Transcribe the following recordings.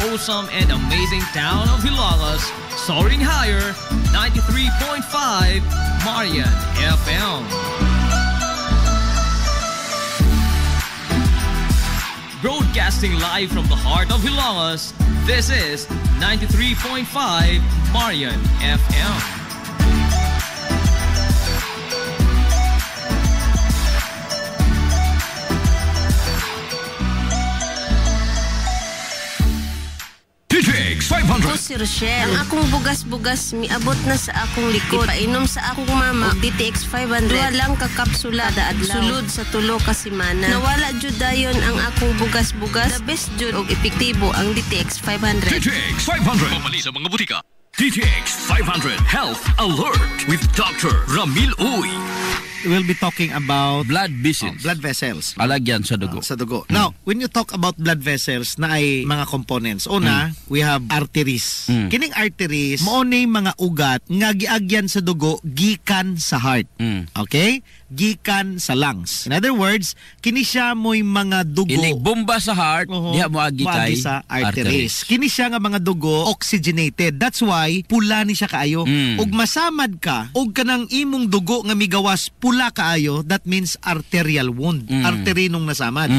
wholesome and amazing town of Hilagas, soaring higher, 93.5 Marian FM. Broadcasting live from the heart of Hilagas, this is 93.5 Marian FM. DTX 500. Ako si Rochelle. Ang akong bugas-bugas miabot na sa akong likod. Painom sa akong mama og DTX 500. Duha lang ka kapsula daadlaw. Sulod sa tulo ka semana. Nawala jud dayon ang akong bugas-bugas. The best jud og epektibo ang DTX 500. DTX 500. Pamali sa mga butika. DTX 500 Health Alert with Dr. Ramil Uy. We'll be talking about blood vessels. Blood vessels. Alagyan sa dugo. Sa dugo. Now, when you talk about blood vessels na ay mga components, una, we have arteries. Kining arteries, mao nay mga ugat nga giagyan sa dugo gikan sa heart. Okay? Gikan sa lungs. In other words, kini siya mo'y mga dugo. Inig bomba sa heart, diha mo agi kay sa arteries. Kini siya nga mga dugo oxygenated. That's why pula ni siya kaayo. Ug masamad ka, ug kanang imong dugo nga migawas pula kaayo, that means arterial wound. Artery nung nasamad.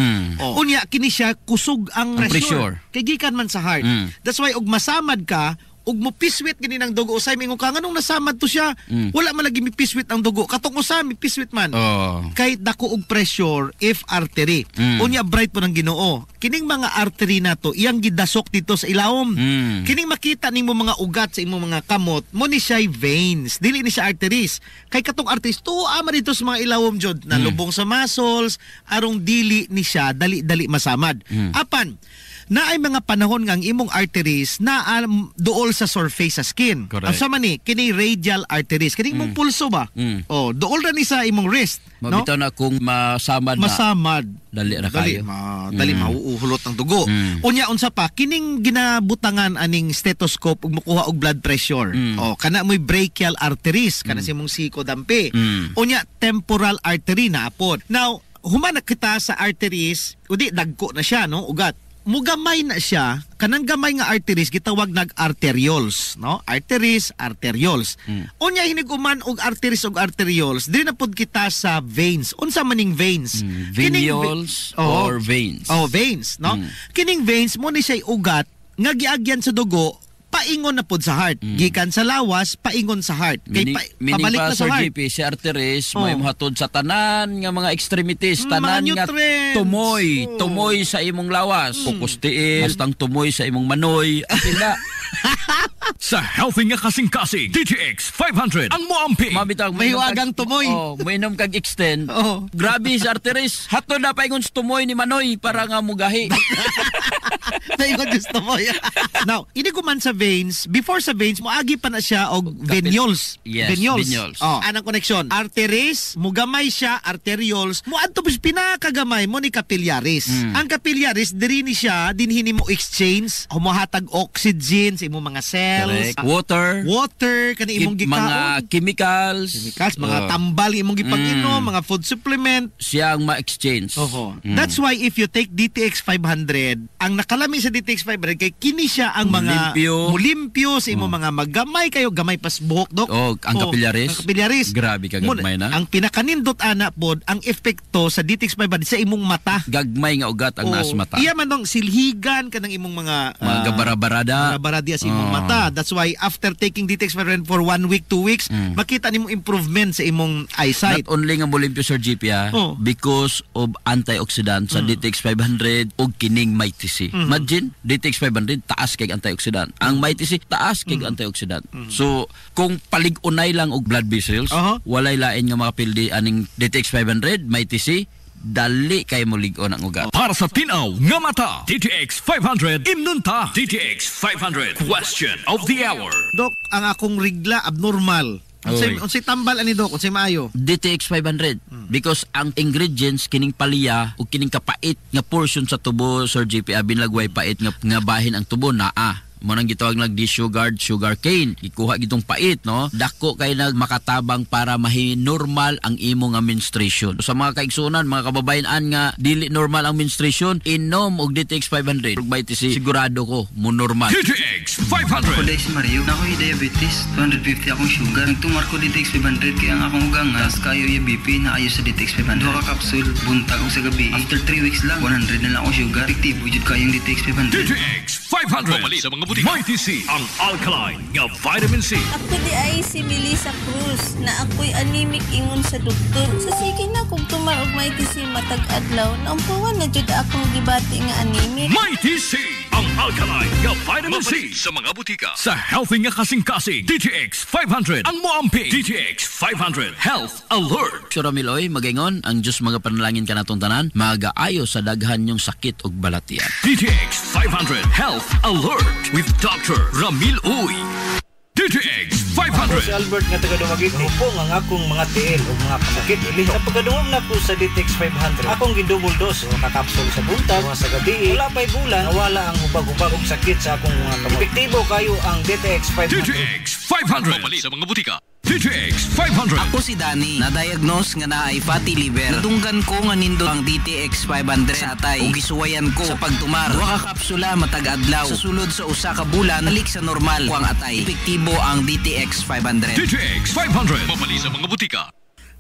Unya kini siya kusog ang pressure. Kay gikan man sa heart. That's why ug masamad ka, ug mo piswit gini ng dugo usay mingon ka nganong nasamad to siya, wala man lagi mi piswit ang dugo, katong usay mi piswit man. Kay dako og pressure if artery. Unya bright po ng Ginoo, kining mga artery nato iyang gidasok dito sa ilawom. Kining makita nimo mga ugat sa imong mga kamot mo ni siya veins, dili ni siya arteries. Kay katong arteries tuwa man dito sa mga ilawom jud na lubong sa muscles arong dili ni siya dali-dali masamad. Apan na ay mga panahon nga ang imong arteries na duol sa surface sa skin. Ang sama ni kini radial arteries, kini imong pulso ba? Duol ra ni sa imong wrist, no? Mabitaw na kung masamad dali ra kayo. Dali mauuhulot ng dugo. Unya unsa pa kining ginabutangan aning stethoscope ug mokuha og blood pressure. Kana mo'y brachial arteries, kana si imong siko dampi. Unya temporal artery na apod. Now, humana kita sa arteries, udi dagko na siya, no, ugat. Mugamay na siya, kanang gamay nga arteries gitawag nag-arterioles, no? Arteries, arterioles. Unya hiniguman og arterioles, dili na pud kita sa veins. Unsa maning veins? Venules or veins. Veins, no? Kining veins mo ni siya ugat nga giagyan sa dugo, paingon na pod sa heart. Gikan sa lawas, paingon sa heart. Kay pabalik na sa heart. GP, si arteries may muhatod sa tanan nga mga extremities, tanan nga tumoy sa imong lawas, kukustiis, hastang tumoy sa imong manoy, apila. Sa healthy nga kasing-kasing, DTX 500 ang moampi. Mabitang mahiwagang tumoy. Mainom kag extend. Grabe si arteries. Hatod na paingon sa tumoy ni manoy para nga mugahi. Paingon sa tumoy. Now, ini man sa veins, before sa veins, moagi pa na siya og venules. Yes, venules. Anang koneksyon. Arteries, mugamay siya, arterioles, muadto bis pinakagamay mo ni capillaries. Ang capillaries, diri ni siya, dinhi mo exchange, humuhatag oxygen sa imong mga cells. Water, kani imong gikaon. Mga chemicals, mga tambal imong gipag-inom, mga food supplement. Siyang ma-exchange. That's why if you take DTX 500, ang nakalami sa DTX 500, kay kini siya ang mga mulimpyo sa imong mga magamay kayo, gamay pas buhok, Dok. Ang capillaries. Grabe ka gagmay na. Ang pinakanindot ana pod ang epekto sa DTX 500 sa imong mata. Gagmay nga ugat ang nas mata. Iya man dong silhigan kanang imong mga gabarabarada sa imong mata. That's why after taking DTX 500 for 1 week, 2 weeks, makita nimo improvement sa imong eyesight. Not only nga mulimpyo Sir GP because of antioxidant sa DTX 500 ug kining Mighty C. Imagine DTX 500 taas kay antioxidant. Ang Mighty C taas kay antioxidant. So kung palig-unay lang og blood vessels, walay lain nga makapildi aning DTX 500, Mighty C, dali kay mo lig-on ang ugat. Para sa tinaw nga mata, DTX 500 imnunta. DTX 500 question of the hour. Dok, ang akong rigla abnormal. Unsay tambal ani, Dok? Unsay maayo? DTX 500 because ang ingredients kining palya ug kining kapait nga portion sa tubo, Sir JP, binlagway pait nga bahin ang tubo naa. mo nang gitawag nag sugar cane, ikuha gitong pait, no? Dako kay nag makatabang para mahi-normal ang imo nga menstruation. Sa mga kaigsunan, mga kababayan nga dili normal ang menstruation, inom og DTX 500. Ug BTC sigurado ko mo normal. DTX 500. Kulay si Mario, nako'y diabetes, 250 akong sugar. Nagtumar ko DTX 500 kaya ang akong ugangas, kayo yung BP na ayos sa DTX 500. Dora capsule, buntag o sa gabi. After 3 weeks lang, 100 na lang akong sugar. Efektibo jud kayong DTX 500. DTX 500. Pamali sa mga butika. Mighty C, ang alkaline nga vitamin C. Ako di ay si Melissa Cruz na ako'y anemic ingon sa doktor. Sa sige na kung tumar og Mighty C matag adlaw, naumpuan na jud akong gibati nga anemic. Mighty C, ang alkaline nga vitamin C sa mga butika. Sa healthy nga kasing-kasing, DTX 500 ang moamping. DTX 500 Health Alert. Sir Ramiloy, magaingon ang Diyos mga panalangin ka natong tanan, magaayo sa daghan yung sakit ug balatian. DTX 500 Health Alert with Dr. Ramil Uy. DTX 500. Si Albert nga taga Dumaguete. Hupong ang akong mga tiil o mga pasakit ili. Sa pagkadungog na ko sa DTX 500, akong gidouble dose o kakapsul sa buntag, mga sa gabi. Wala pa'y bulan, nawala ang hubag-hubag og sakit sa akong mga kamot. Epektibo kayo ang DTX 500. DTX 500. Pamali sa mga butika. DTX 500. Ako si Danny, na-diagnose nga naay fatty liver. Natunggan ko nga nindo ang DTX 500 sa atay. O gisuwayan ko sa pagtumar. Duha ka kapsula matag adlaw. Sa sulod sa usa ka bulan, nalik sa normal ko ang atay. Epektibo ang DTX 500. DTX 500. Pamali sa mga butika.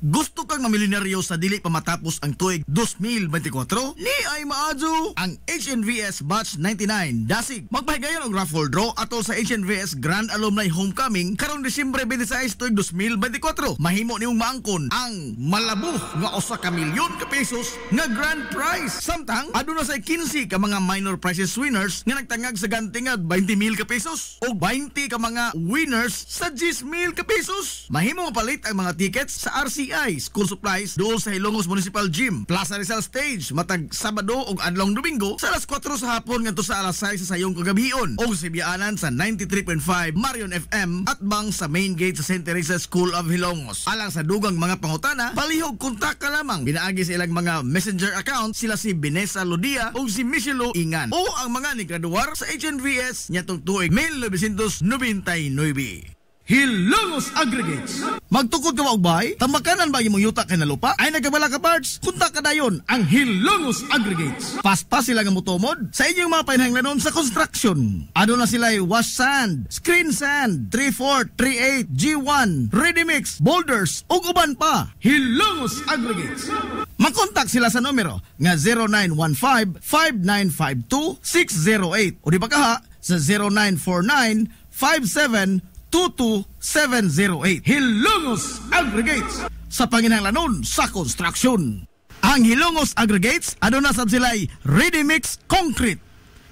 Gusto kang mamilyonaryo sa dili pa matapos ang tuig 2024? Ni ay maadyo ang HNVS Batch 99 Dasig. Magpahigayon og raffle draw atol sa HNVS Grand Alumni Homecoming karong Disyembre 26 tuig 2024. Mahimo nimong maangkon ang malabuk nga 1 ka milyon ka pesos nga grand prize. Samtang aduna sa 15 ka mga minor prizes winners nga nagtangag sa gantingad 20,000 ka pesos o 20 ka mga winners sa 10,000 ka pesos. Mahimo mapalit ang mga tickets sa RCI School Supplies dool sa Ilongos Municipal Gym, Plaza Rizal Stage matag Sabado ug adlong Domingo sa alas 4 sa hapon ngadto sa alas 6 sa sayong kagabion o sa biyaanan sa 93.5 Marion FM at bang sa main gate sa St. Teresa School of Ilongos. Alang sa dugang mga pangutana, palihog kontak ka lamang. Binaagi sa ilang mga messenger account sila si Binesa Lodia o si Michelo Ingan o ang mga nigraduar sa HNVS nyatong tuig 1999. Hilongos Aggregates. Magtukod ka ba og bahay? Tambakanan ba imong yuta kay na lupa? Ay nagabala ka parts? Kunta ka dayon ang Hilongos Aggregates. Paspas sila nga motomod sa inyong mga panahanglanon sa construction. Ano na sila wash sand, screen sand, 3/4, 3/8, G1, ready mix, boulders ug uban pa. Hilongos Aggregates. Mag-contact sila sa numero nga 0915-5952-608 o di ba kaha sa 0949-5722-708. Hilongos Aggregates sa panginahanglanon sa construction. Ang Hilongos Aggregates aduna sad sila'y ready mix concrete.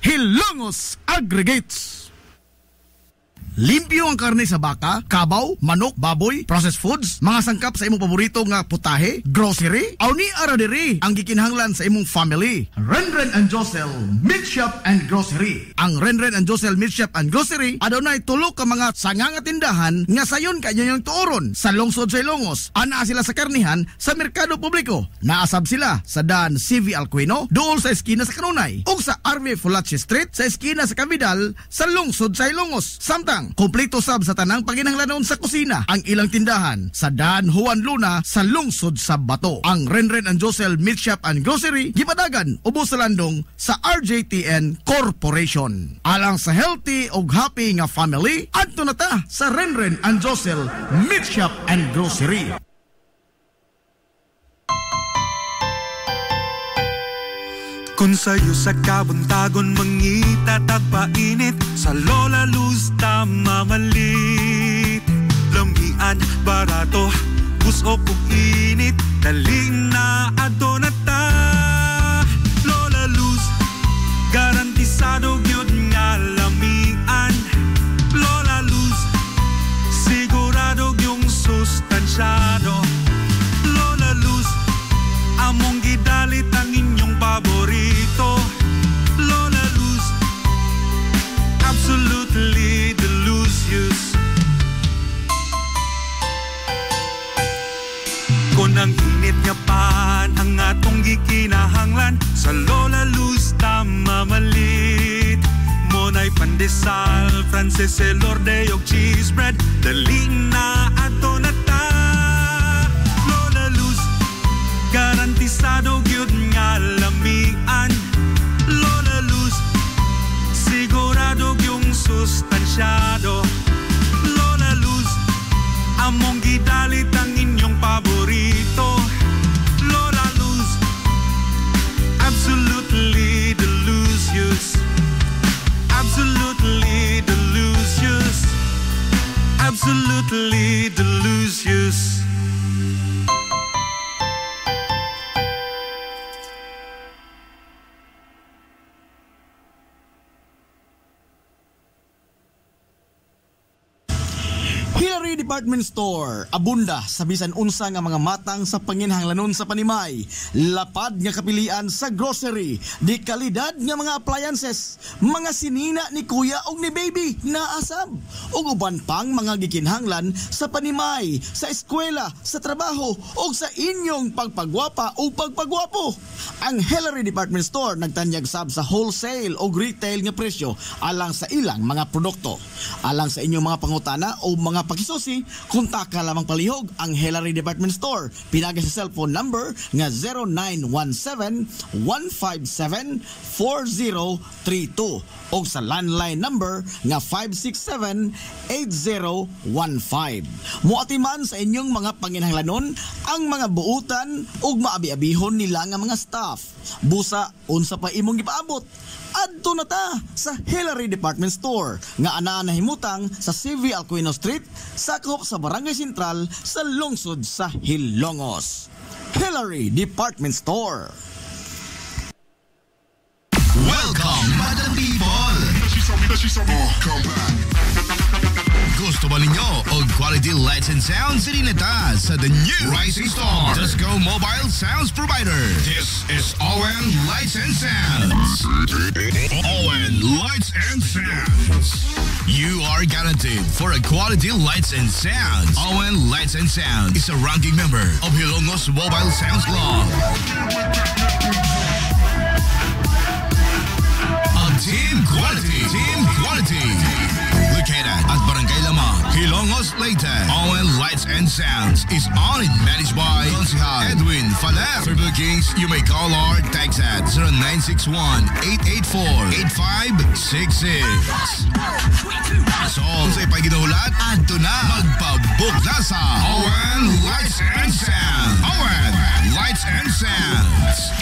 Hilongos Aggregates. Limpyo ang karne sa baka, kabaw, manok, baboy, processed foods, mga sangkap sa imong paborito nga putahe, grocery, aw ni ara diri ang gikinahanglan sa imong family. Renren and Josel Meat Shop and Grocery. Ang Renren and Josel Meat Shop and Grocery adunay tulo ka mga sanga nga tindahan nga sayon kanyo yung tuoron sa lungsod sa Ilongos. Ana sila sa karnihan sa merkado publiko. Naasab sila sa Dan CV Alcuino dool sa eskina sa Kanunay ug sa RV Fulache Street sa eskina sa Cabidal sa lungsod sa Ilongos. Samtang kompleto sab sa tanang paginahanglanon sa kusina ang ilang tindahan sa Dan Juan Luna sa lungsod sa Bato. Ang Renren and Josel Meat Shop and Grocery gipadagan ubos sa landong sa RJTN Corporation. Alang sa healthy ug happy nga family, adto na ta sa Renren and Josel Meat Shop and Grocery. Kung sa'yo sa kabuntagon mangita tagpainit sa Lola Luz mamalit. Lamian, barato, busok ug init, dali na adonata. Lola Luz, garantisado gyud nga lamian. Lola Luz, sigurado yung sustansyado. Lola Luz, among gidalit ang inyong paborito. Lola Luz, absolutely delicious. Kung ang init nga pan ang Frances, elorde og cheese bread. Dali na ato na ta. Lola Luz, garantisado gyud nga lamian. Lola Luz, sigurado yung sustansyado. Lola Luz, among gidalit ang inyong paborito. Lola Luz, absolutely delicious. Absolutely delicious. Absolutely delicious. Hillary Department Store, abunda sa bisan unsa nga mga matang sa panginhanglanon sa Panimay, lapad nga kapilian sa grocery, di kalidad nga mga appliances, mga sinina ni kuya og ni baby naasab, ug uban pang mga gikinhanglan sa Panimay, sa eskwela, sa trabaho ug sa inyong pagpagwapa o pagpagwapo. Ang Hillary Department Store nagtanyag sab sa wholesale o retail nga presyo alang sa ilang mga produkto. Alang sa inyong mga pangutana o mga pakisusi, kontak ka lamang palihog ang Hillary Department Store. Pinagi sa cellphone number nga 0917-157-4032 o sa landline number nga 567-8015. Muatiman sa inyong mga panginhanglanon ang mga buutan ug maabi-abihon nila nga mga staff. Busa, unsa pa imong gipaabot? Adto na ta sa Hillary Department Store nga anaa nahimutang sa CV Alcuino Street, sakop sa Barangay Sentral sa lungsod sa Hilongos. Hillary Department Store. Welcome, Madam People! Come back. Gusto ba ninyo og quality lights and sounds sinilita sa the new Rising Star Disco Mobile Sounds Provider? This is Owen Lights and Sounds. Owen Lights and Sounds. You are guaranteed for a quality lights and sounds. Owen Lights and Sounds is a ranking member of Hilongos Mobile Sounds Club. Team Quality. Located at Barangay Lamang, Hilongos, Leyte. Owen Lights and Sounds is owned and managed by Consihal Edwin Faler. For bookings, you may call or text at 0961-884-8566. So, kung sa'y paginahulat, adto na magpabook na sa Owen Lights and Sounds. Owen Lights and Sounds.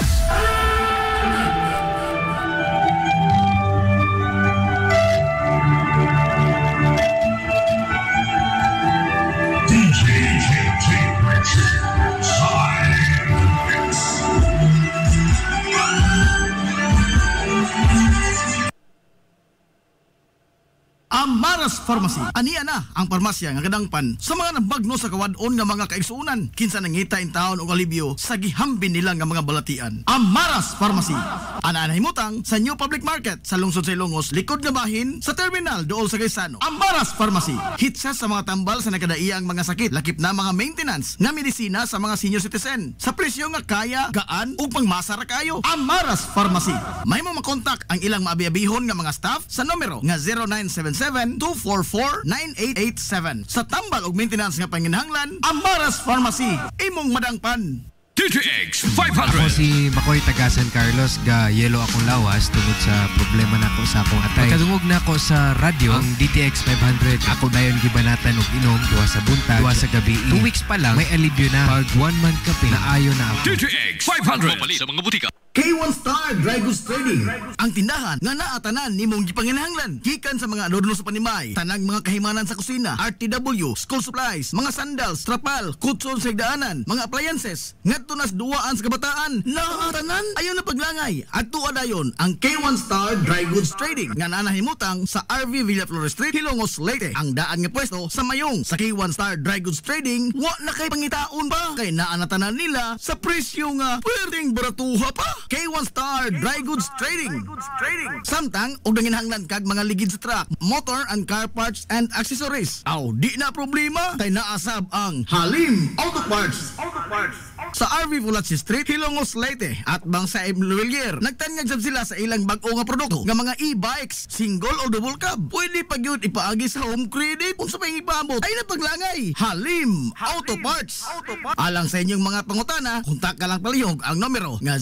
Amaras Pharmacy. Aniya na ang parmasya nga kadangpan sa mga nabagno sa kawadon nga mga kaigsuunan. Kinsa nangita in taon og alibyo sa gihambin nila nga mga balatian. Amaras Pharmacy. Ana nahimutang sa New Public Market sa lungsod sa Ilongos, likod nga bahin sa terminal dool sa Gaisano. Amaras Pharmacy. Hitsa sa mga tambal sa nakadaiyang mga sakit, lakip na mga maintenance nga medisina sa mga senior citizen. Sa presyo nga kaya, gaan ug pangmasara kayo. Amaras Pharmacy. May mo makontak ang ilang maabi-abihon nga mga staff sa numero nga 0977-244-9887. Sa tambal og maintenance nga panginahanglan, Amaras Pharmacy. Imong madangpan. DTX 500. Ako si Makoy taga San Carlos, ga yelo akong lawas tungod sa problema nako sa akong atay. Pagkadungog nako sa radyo ang DTX 500, ako dayon gibanatan og inom duwa sa buntag, duwa sa gabi. 2 weeks pa lang may alibyo na. Pag 1 month kape na ayo na ako. DTX 500 mapali sa mga butika. K1 Star Dry Goods Trading, ang tindahan nga naatanan nimong gipanginahanglan gikan sa mga adorno sa Panimay, tanang mga kahimanan sa kusina, RTW, school supplies, mga sandals, trapal, kutson sa higdaanan, mga appliances, ngadto nas duwaan sa kabataan, naatanan ayon na paglangay. Adto adayon ang K1 Star Dry Goods Trading nga nanahimutang sa RV Villa Flores Street, Hilongos, Leyte. Ang daan nga pwesto sa mayong sa K1 Star Dry Goods Trading, wa na kay pangitaon ba kay naanatanan nila sa presyo nga pwedeng baratuha pa. K1 Star Dry Goods Trading. Samtang og nanginhanglan kag mga ligid sa truck, motor and car parts and accessories. Aw di na problema kay naasab ang Halim Auto Parts. Sa RV Vulachi Street, Hilongos, Leyte at Bangsa Imluwelier. Nagtanyag sab sila sa ilang bag-o nga produkto nga mga e-bikes, single o double cab. Pwede pa gyud ipaagi sa home credit kung sa pangipamot ay napaglangay. Halim Auto Parts. Alang sa inyong mga pangutana, kontak ka lang palihog ang numero nga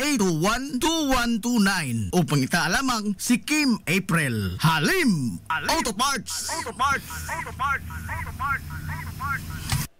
0939-821-2129 o pangita lamang si Kim April. Halim Auto Parts.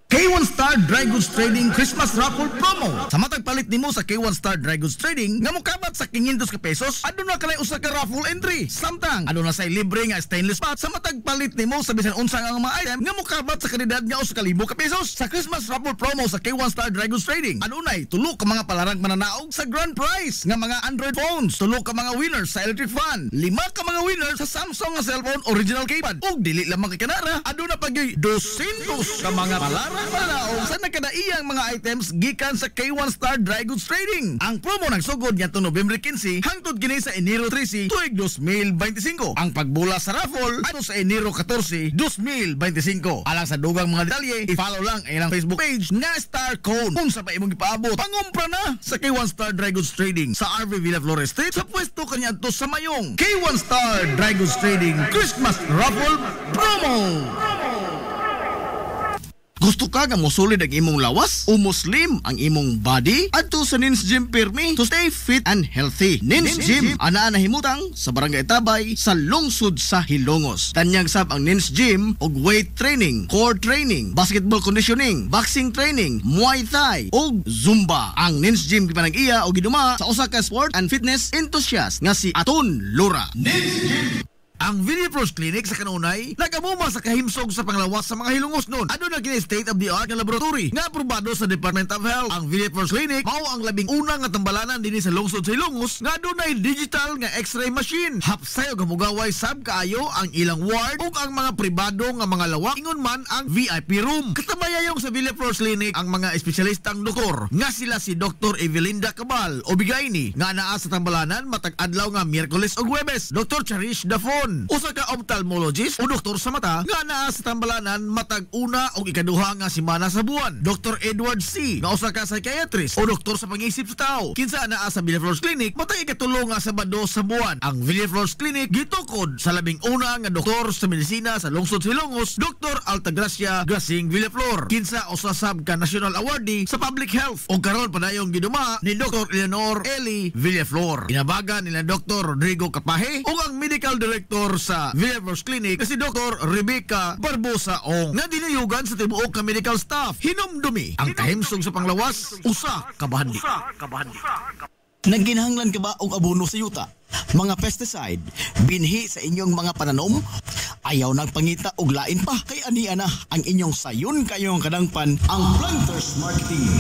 K1 Star Dry Goods Trading Christmas Raffle Promo. Sa matag palit nimo sa K1 Star Dry Goods Trading nga mokabat sa 500 ka pesos, aduna kalay usa ka raffle entry. Samtang aduna say libre nga stainless pot sa matag palit nimo sa bisan unsa nga mga item nga mokabat sa kandidat nga usa ka libo ka pesos. Sa Christmas Raffle Promo sa K1 Star Dry Goods Trading, adunay tulo ka mga palarang mananaog sa grand prize nga mga Android phones, tulo ka mga winners sa electric fan, 5 ka mga winners sa Samsung nga cellphone original keypad. Ug dili lamang kay kanara, aduna pagyoy 200 ka mga palarang mananaog sa nakadaiyang mga items gikan sa K1 Star Dry Goods Trading. Ang promo nagsugod ngadto Nobyembre 15 hangtod kini sa Enero 13 tuig 2025. Ang pagbula sa raffle ato sa Enero 14, 2025. Alang sa dugang mga detalye, i-follow lang ang ilang Facebook page nga Star Cone. Kung sa pa imong ipaabot, pangumpra na sa K1 Star Dry Goods Trading sa RV Villa Flores Street sa pwesto kanya to sa Mayong. K1 Star Dry Goods Trading Christmas Raffle Promo. Gusto ka nga mosulid ang imong lawas o muslim ang imong body? Adto sa Nins Gym Pirmi to stay fit and healthy. Nins Gym ana nahimutang sa Barangay Tabay sa lungsod sa Hilongos. Tanyag sab ang Nins Gym og weight training, core training, basketball conditioning, boxing training, Muay Thai ug Zumba. Ang Nins Gym gipanag-iya og giduma sa usa ka sport and fitness enthusiast nga si Aton Lora. Nins Gym. Ang Villa Flores Clinic sa kanunay nagamuma sa kahimsog sa panglawas sa mga Hilongos nun. Ano na kini state-of-the-art nga laboratory nga aprobado sa Department of Health. Ang Villa Flores Clinic mao ang labing una nga tambalanan dinhi sa lungsod sa Hilongos nga dunay digital nga x-ray machine. Hapsay og hamugaway sab kaayo ang ilang ward ug ang mga pribado nga mga lawak ingon man ang VIP room. Katabayayong sa Villa Flores Clinic ang mga espesyalistang doktor nga sila si Dr. Evelinda Cabal o Bigayni nga naa sa tambalanan matag adlaw nga Miyerkules ug Huwebes. Dr. Cherish Dafon, usa ka ophthalmologist o doktor sa mata nga naa sa tambalanan matag una o ikaduha nga semana sa buwan. Dr. Edward C. nga usa ka psychiatrist o doktor sa pag-iisip sa tao. Kinsa naa sa Villa Flores Clinic matag ikatulo nga Sabado sa buwan. Ang Villa Flores Clinic gitukod sa labing una nga doktor sa medisina sa lungsod sa Hilongos, Dr. Altagracia Grasing Villaflor. Kinsa usa sab ka national awardee sa public health o karon padayong giduma ni Dr. Eleanor Eli Villaflor. Inabagan nila Dr. Rodrigo Capahe o ang medical director sa Villa Flores Clinic si Dr. Rebecca Barbosa Ong nga dinayugan sa tibuok ka medical staff. Hinumdumi ang kahimsog sa panglawas usa ka bahandi. Nagginahanglan ka ba og abono sa yuta? Mga pesticide, binhi sa inyong mga pananom? Ayaw nagpangita og lain pa kay ania na ang inyong sayon kayong kadangpan ang Planters Marketing.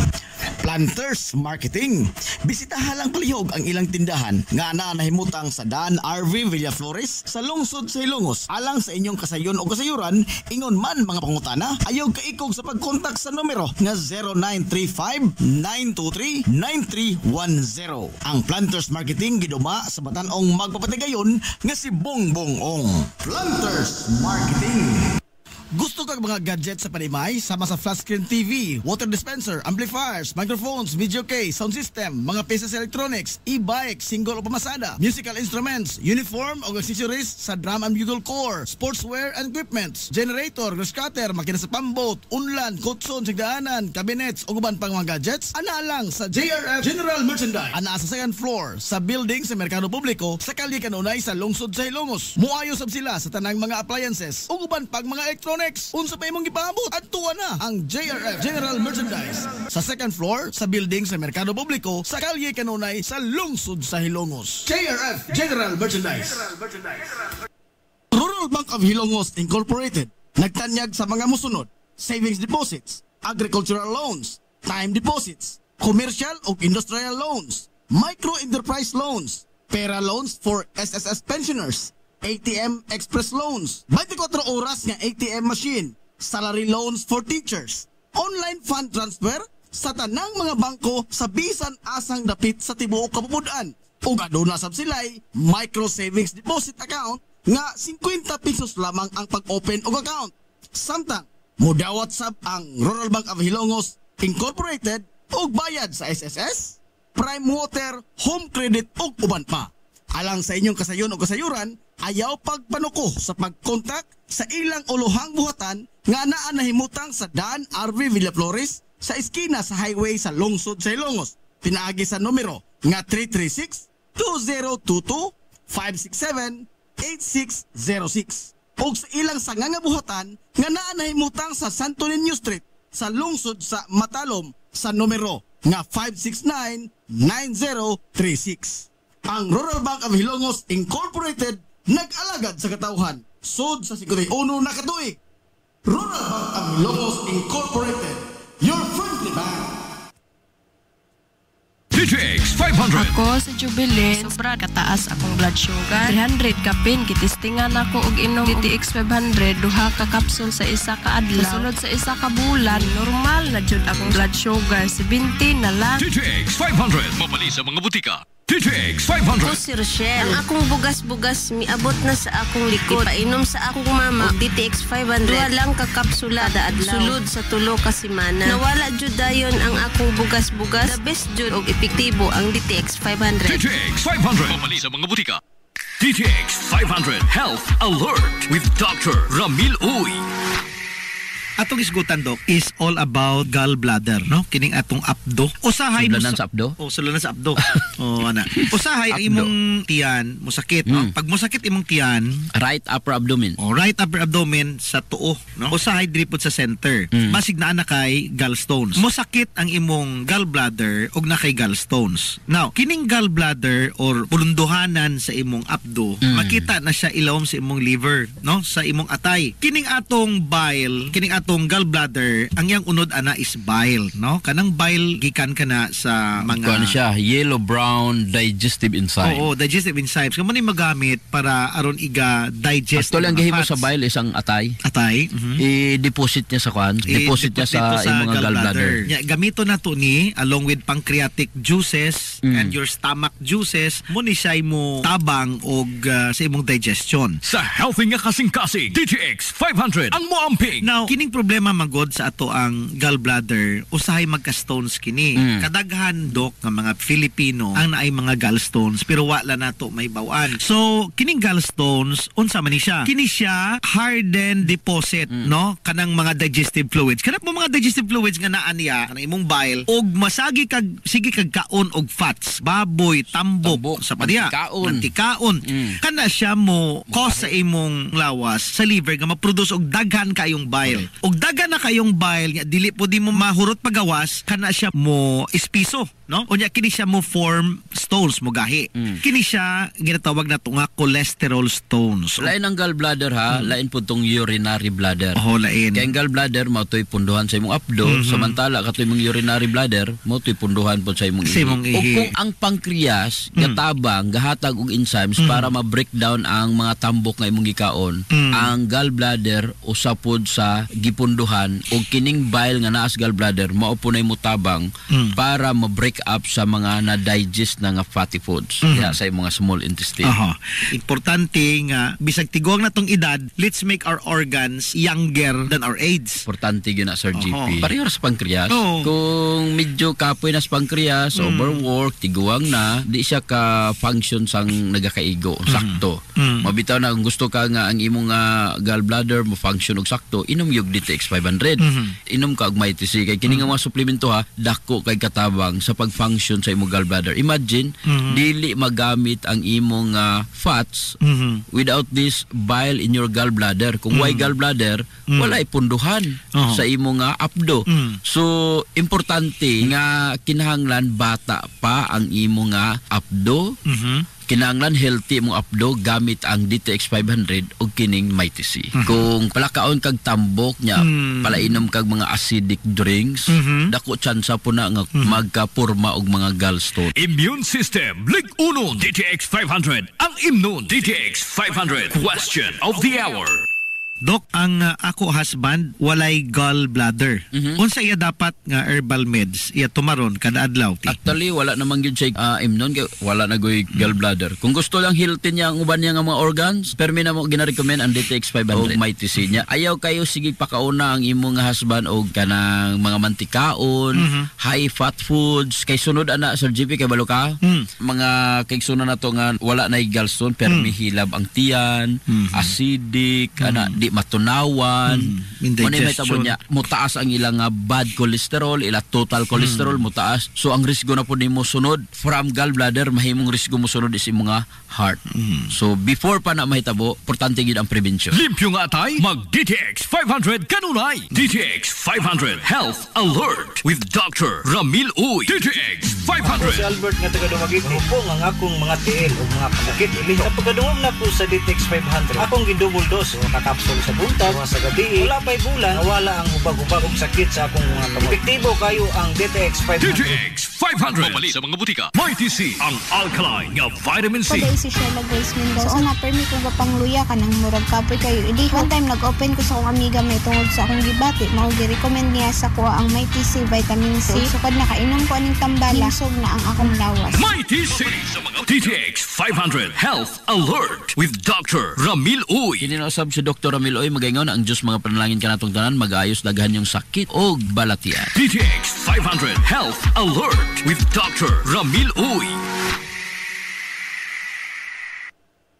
Planters Marketing. Bisitahan lang palihog ang ilang tindahan nga nahimutang sa Dan RV Villa Flores sa lungsod sa Hilongos. Alang sa inyong kasayon o kasayuran, ingon man mga pangutana, ayaw kaikog sa pagkontak sa numero nga 0935-923-9310. Ang Planters Marketing giduma sa batanong magpapatigayon nga si Bongbong Ong. Planters Marketing. Gusto kang mga gadgets sa panimay? Sama sa flat screen TV, water dispenser, amplifiers, microphones, video case, sound system, mga pieces electronics, e-bike, single o pamasada, musical instruments, uniform o accessories sa drum and bugle corps, sportswear and equipments, generator, grass cutter, makina sa pambot, unlan, kutson, sigdaanan, cabinets o guban pang mga gadgets, ana lang sa JRF General Merchandise. Ana sa second floor sa building sa Merkado Publiko sa kalye kanunay sa lungsod sa Hilongos. Muayo sab sila sa tanang mga appliances o guban pang mga electronics. Unsa pa imong gipaabot? Adtuan na ang JRF General Merchandise sa second floor sa building sa Merkado Publiko sa kalye kanunay sa lungsod sa Hilongos. JRF General Merchandise. Rural Bank of Hilongos Incorporated nagtanyag sa mga musunod: savings deposits, agricultural loans, time deposits, commercial o industrial loans, micro enterprise loans, pera loans for SSS pensioners, ATM Express loans, 24 oras nga ATM machine, salary loans for teachers, online fund transfer sa tanang mga bangko sa bisan asang dapit sa tibuok kapupudan. Ug aduna sab sila'y micro savings deposit account nga 50 pesos lamang ang pag-open og account. Samtang modawat sab ang Rural Bank of Hilongos Incorporated ug bayad sa SSS, Prime Water, Home Credit ug uban pa. Alang sa inyong kasayon o kasayuran, ayaw pagpanuko sa pagkontak sa ilang ulohang buhatan nga naa nahimutang sa Dan RV Villaflores sa eskina sa highway sa lungsod sa Ilongos. Pinaagi sa numero nga 336-2022-567-8606 o sa ilang sanganga buhatan nga naa nahimutang sa Santo Niño Street sa lungsod sa Matalom sa numero nga 569-9036. Ang Rural Bank of Hilongos Incorporated nag-alagad sa katauhan sud sa 51 na katuig. Rural Bank of Hilongos Incorporated, your friendly bank. DTX 500. Ako sa Jubilee, sobra kataas akong blood sugar. 300 kapin, kitistingan ako og inom DTX 500, duha ka kapsul sa isa ka adlaw. Sunod sa isa ka bulan, normal na jud akong blood sugar, 70 na lang. DTX 500. Mapali sa mga butika. DTX 500. Ako si Rochelle. Ang akong bugas-bugas miabot na sa akong likod. Painom sa akong mama og DTX 500. Duha lang ka kapsula kada adlaw. Sulod sa tulo ka semana. Nawala jud dayon ang akong bugas-bugas. The best jud og epektibo ang DTX 500. DTX 500. Mapali sa mga butika. DTX 500 Health Alert with Dr. Ramil Uy. Atong isgutan, Dok, is all about gallbladder, no? Kining atong abdo. Usahay mo sa abdo? Sulanan sa abdo. Ana. Usahay ang imong tiyan, musakit, no? Pag musakit imong tiyan, right upper abdomen. Right upper abdomen sa tuo, no? Usahay diri pod sa center. Basig na kay gallstones. Musakit ang imong gallbladder ug na kay gallstones. Now, kining gallbladder or pulunduhanan sa imong abdo, makita na siya ilawom sa imong liver, no? Sa imong atay. Kining atong bile, kining atong gallbladder, ang yang unod ana is bile, no? Kanang bile gikan kana sa mga kuan siya, yellow brown digestive enzyme. Oo, digestive enzymes. Kamo ni magamit para aron iga digest. Actually, ang gihimo sa bile is ang atay. Atay. I-deposit niya sa kuan, deposit niya sa imong gallbladder. Yeah, gamito na to ni along with pancreatic juices and your stomach juices, mo ni siya mo tabang og sa imong digestion. Sa healthy nga kasing-kasing, DTX 500 ang moamping. Now, kining problema magod sa ato ang gallbladder, usahay magka-stones kini. Kadaghan, Dok, nga mga Filipino ang naay mga gallstones pero wala nato may bawaan. So, kining gallstones, unsa man ni siya? Kini siya hardened deposit, no? Kanang mga digestive fluids. Kanang mga digestive fluids nga naa niya, kanang imong bile, og masagi kag sige kag kaon og fats, baboy, tambok sa padiya, mantikaon. Kana siya mo cause sa imong lawas sa liver nga ma-produce og daghan kayong bile. Og daghan na kayong bile nga dili po di mo mahurot pagawas, kana siya mo espiso, no? Unya kini siya mo form stones mo gahi. Kini siya ginatawag nato nga cholesterol stones. Lain ang gallbladder ha, lain po tong urinary bladder. Lain. Kaya ang gallbladder mo to'y punduhan sa imong abdo, samantala katoy imong urinary bladder mo to'y punduhan po sa imong ihi. O kung ang pancreas gatabang gahatag og enzymes para ma-breakdown ang mga tambok nga imong gikaon, ang gallbladder usa pod sa gipunduhan og kining bile nga naa sa gallbladder mao po nay mutabang para ma-break up sa mga na-digest na nga fatty foods sa mga small intestine. Importante nga bisag tiguang natong edad, let's make our organs younger than our age. Importante gyud na Sir GP. Pareho sa pancreas. Kung medyo kapoy na sa pancreas, overwork, tiguang na, di siya ka function sang nagakaigo, sakto. Mabitaw na kung gusto ka nga ang imong gallbladder mo function og sakto, inom yung DTX 500. Inom ka og MyTC kay kini nga mga suplemento ha, dako kay katabang sa pag-function sa imong gallbladder. Imagine dili magamit ang imong fats without this bile in your gallbladder. Kung why gallbladder, wala ipunduhan sa imong abdo. So importante nga kinahanglan bata pa ang imong abdo. Kinahanglan healthy mong abdo gamit ang DTX 500 o kining MyTC. Kung palakaon kag tambok nya, palainom kag mga acidic drinks, dako tsansa po na nga magkapurma og mga gallstone. Immune system, Lig 1, DTX 500. Ang immune, DTX 500. Question of the hour. Dok, ang ako husband walay gallbladder. Unsa iya dapat nga herbal meds iya tumaron kada adlaw? Actually wala namang gyud siya imnon kay wala na goy gallbladder. Kung gusto lang healthy niya ang uban niya nga mga organs, permi na mo gina-recommend ang DTX 500 o Mighty C niya. Ayaw kayo sige pakauna ang imo nga husband og kanang mga mantikaon, high fat foods kay sunod ana Sir GP kay balo ka. Mga kay sunod na to nga wala na gallstone permi hilab ang tiyan, acidic, ana di matunawan, muna may tabo niya, mutaas ang ilang bad cholesterol, ila total cholesterol, mutaas. So ang risgo na po ni mo sunod from gallbladder, mahimong risgo mo sunod is yung mga heart. So before pa na mahitabo, importante gid ang prevention. Limpyo nga tay, mag DTX 500 kanunay. DTX 500 Health Alert with Dr. Ramil Uy. DTX 500. Si Albert nga taga Dumagit, po ang akong mga tiil o mga pasakit ilih. Sa pagkadungog na po sa DTX 500, akong gidouble dose o kakapsul sa buntag, sa gabi, wala pa'y bulan, nawala ang hubag-hubag o sakit sa akong mga kamot. Epektibo kayo ang DTX 500. DTX 500. Mabali sa mga butika. Mighty C, ang alkaline nga vitamin C. Pwede si Sheila Grace Mendoza. So, na-permi ko gapangluya ka ng murag kapoy kayo. Hindi, one time nag-open ko sa akong amiga may tungod sa akong gibati. Mag-recommend niya sa kuha ang Mighty C vitamin C. Sukad na kainom ko aning tambala. Hinsog na ang akong lawas. Mighty C, DTX 500 Health Alert with Dr. Ramil Uy. Kininosab si Dr. Ramil Uy magaingon ang Diyos mga panalangin kanatong tanan mag-ayos daghan yung sakit o balatian. DTX 500 Health Alert with Dr. Ramil Uy.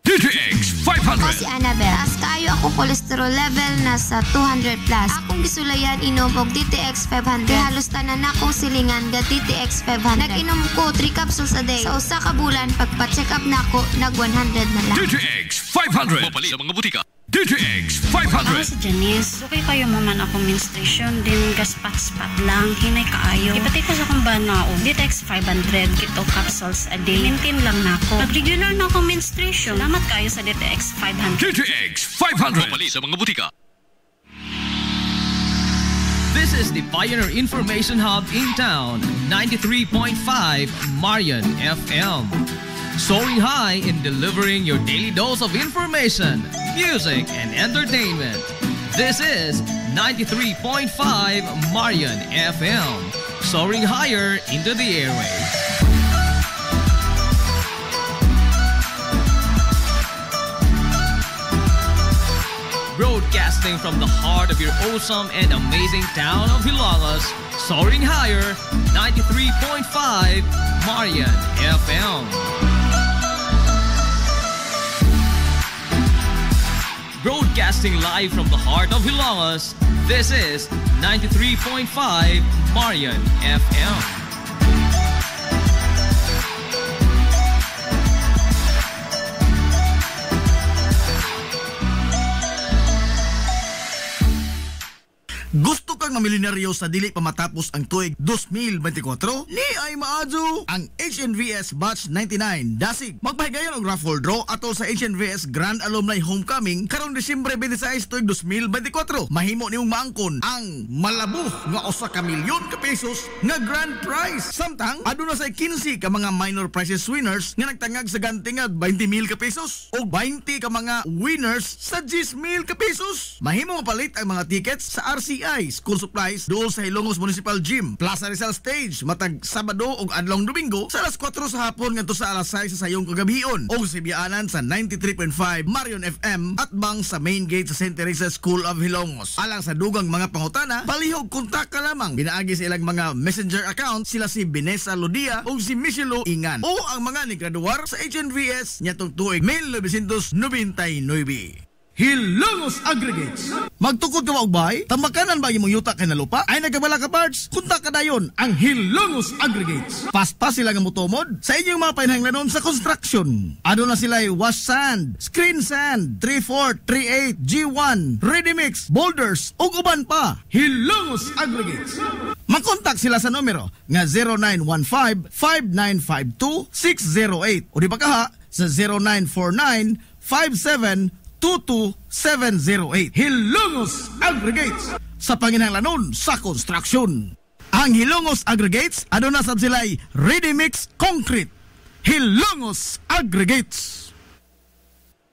DTX 500. Ako si Annabelle. Taas kayo ako cholesterol level nasa 200 plus. Akong gisulayan inom og DTX 500. Halos tanan akong silingan ga DTX 500. Nag-inom ko 3 capsules a day. Sa usa ka bulan pagpa-check up nako nag 100 na lang. DTX 500. Mapali sa mga butika. DTX 500. Ako si Janice. Okay kayo maman ako menstruation din gaspat-spat lang hinay kaayo. Ipati ko sa kumbana o DTX 500 kito capsules a day. Maintain lang nako. Pag regular na ako menstruation, salamat kayo sa DTX 500. DTX 500. Mapali sa mga butika. This is the Pioneer Information Hub in town, 93.5 Marian FM. Soaring high in delivering your daily dose of information, music, and entertainment. This is 93.5 Marian FM. Soaring higher into the airwaves. Broadcasting from the heart of your awesome and amazing town of Hilangas, soaring higher, 93.5 Marian FM. Broadcasting live from the heart of Hilangas, this is 93.5 Marian FM. Gusto kang mamilyonaryo sa dili pa matapos ang tuig 2024? Ni ay maadyo ang HNVS Batch 99 Dasig. Magpahigayon og raffle draw atol sa HNVS Grand Alumni Homecoming karong Disyembre 26 tuig 2024. Mahimo nimong maangkon ang malabog nga 1 ka milyon ka pesos nga grand prize. Samtang aduna say 15 ka mga minor prizes winners nga nagtangag sa gantingad 20,000 ka pesos o 20 ka mga winners sa 10,000 ka pesos. Mahimo mapalit ang mga tickets sa RCI School Supplies doon sa Hilongos Municipal Gym, Plaza Rizal Stage matag Sabado ug adlong Domingo sa alas 4 sa hapon ngadto sa alas 6 sa sayong kagabion o sa biyaanan sa 93.5 Marion FM at bang sa main gate sa St. Teresa School of Hilongos. Alang sa dugang mga pangutana, palihog kontak ka lamang. Binaagi sa ilang mga messenger account sila si Vanessa Lodia o si Michelo Ingan o ang mga nigraduar sa HNVS nyatong tuig 1999. Hilongos Aggregates. Magtukod ka maubay? Tambakanan ba imong yuta kay na lupa? Ay nagkabala ka parts? Kunta ka dayon ang Hilongos Aggregates. Paspas sila nga mutomod sa inyong mga panahanglanon sa construction. Ano na sila wash sand, screen sand, 3/4, 3/8, G1, ready mix, boulders, ug uban pa. Hilongos Aggregates. Mag-contact sila sa numero nga 0915-5952-608 o di ba kaha sa 0949-5722-708. Hilongos Aggregates sa panginahanglanon sa construction. Ang Hilongos Aggregates aduna sad sila'y ready mix concrete. Hilongos Aggregates.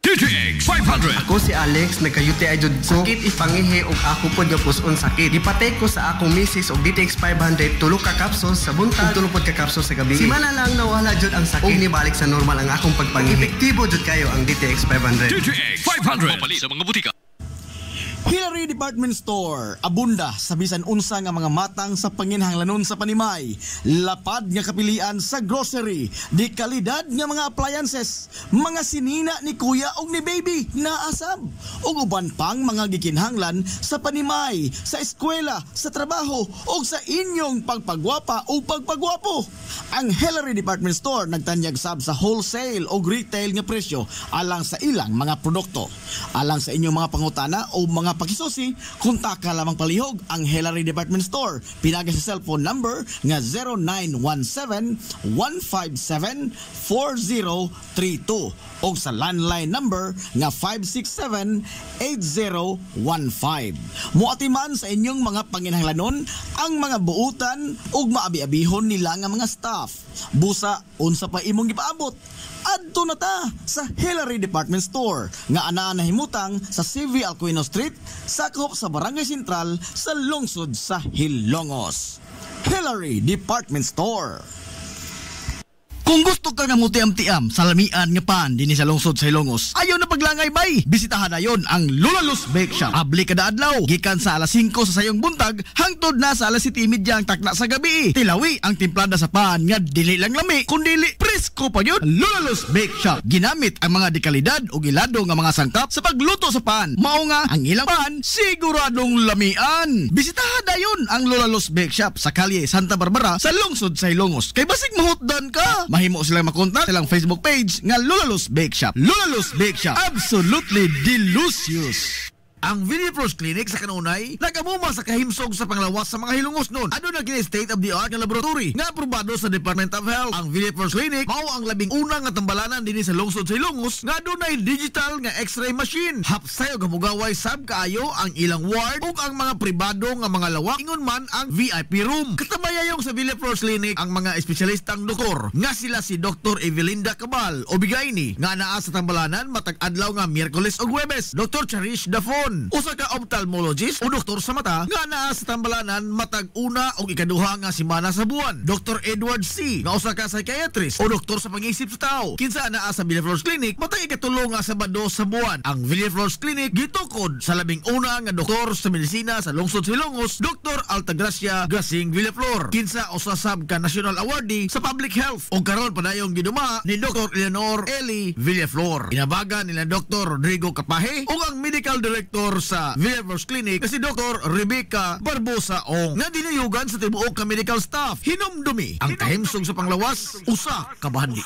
DTX 500. Ako si Alex, nagka-UTI jud ko. Sakit ipangihi og ako pod nga puson sakit. Gipatay ko sa akong misis og DTX 500 tulo ka capsules sa buntag, tulo pod ka capsules sa gabi. Si mana lang nawala jud ang sakit. Og nibalik sa normal ang akong pagpangihi. Epektibo jud kayo ang DTX 500. DTX 500. Mapalit sa mga butika. Hillary Department Store, abunda sa bisan unsa nga mga matang sa panginhanglanon sa panimay, lapad nga kapilian sa grocery, di kalidad nga mga appliances, mga sinina ni kuya og ni baby naasab, ug uban pang mga gikinhanglan sa panimay, sa eskwela, sa trabaho ug sa inyong pagpagwapa o pagpagwapo. Ang Hillary Department Store nagtanyag sab sa wholesale o retail nga presyo alang sa ilang mga produkto. Alang sa inyong mga pangutana o mga pakisusi, kuntaka lamang palihog ang Hillary Department Store. Pinagi sa cellphone number nga 0917-157-4032 o sa landline number nga 567-8015. Muatiman sa inyong mga panginhanglanon ang mga buutan ug maabi-abihon nila nga mga staff. Busa, unsa pa imong gipaabot? Adto na ta sa Hillary Department Store nga anaa nahimutang sa CV Alcuino Street, sakop sa Barangay Sentral sa lungsod sa Hilongos. Hillary Department Store. Kung gusto ka nga mutiam-tiam sa lamian nga pan dinhi sa lungsod sa Hilongos, ayaw na paglangay bay. Bisitahan na yon ang Lulalus Bake Shop. Abli kada adlaw, gikan sa alas 5 sa sayong buntag hangtod na sa alas 7:30 ang takna sa gabi. Tilawi ang timplada sa pan nga dili lang lami, kundi presko pa yun. Lulalus Bake Shop. Ginamit ang mga dekalidad o gilado nga mga sangkap sa pagluto sa pan. Mao nga ang ilang pan siguradong lamian. Bisitahan na yon ang Lulalus Bake Shop sa kalye Santa Barbara sa lungsod sa Hilongos. Kay basig mahutdan ka, mahimo silang makontak silang Facebook page nga Lulalus Bake Shop. Lulalus Bake Shop, absolutely delicious. Ang Villaflores Clinic sa kanunay nagamuma sa kahimsog sa panglawas sa mga Hilongos noon. Ano na gini state-of-the-art nga laboratory nga aprobado sa Department of Health. Ang Villaflores Clinic mao ang labing unang nga tambalanan dinhi sa lungsod sa Hilongos nga dunay digital nga X-ray machine. Hapsayo gamugaway sab kaayo ang ilang ward ug ang mga pribado nga mga lawak ingon man ang VIP room. Katabayayong sa Villaflores Clinic ang mga espesyalistang doktor nga sila si Dr. Evelinda Cabal o Bigaini nga naa sa tambalanan matag adlaw nga Miyerkules ug Huwebes. Dr. Cherish Dafon, usa ka ophthalmologist o doktor sa mata nga naa sa tambalanan matag una o ikaduha nga semana sa buwan. Dr. Edward C. nga usa ka psychiatrist o doktor sa pag-iisip sa tao kinsa naa sa Villaflores Clinic matag ikatulo nga Sabado sa buwan. Ang Villaflores Clinic gitukod sa labing una nga doktor sa medisina sa lungsod sa Hilongos, Dr. Altagracia Gasing Villaflor, kinsa usa sab ka national awardee sa public health o karon padayong giduma ni Dr. Eleanor Eli Villaflor. Inabagan nila Dr. Rodrigo Capahe o ang medical director sa Villaflores Clinic na si Dr. Rebecca Barbosa Ong nga dinayugan sa tibuok ka medical staff. Hinumdumi ang kahimsog sa panglawas, usa kabahandi.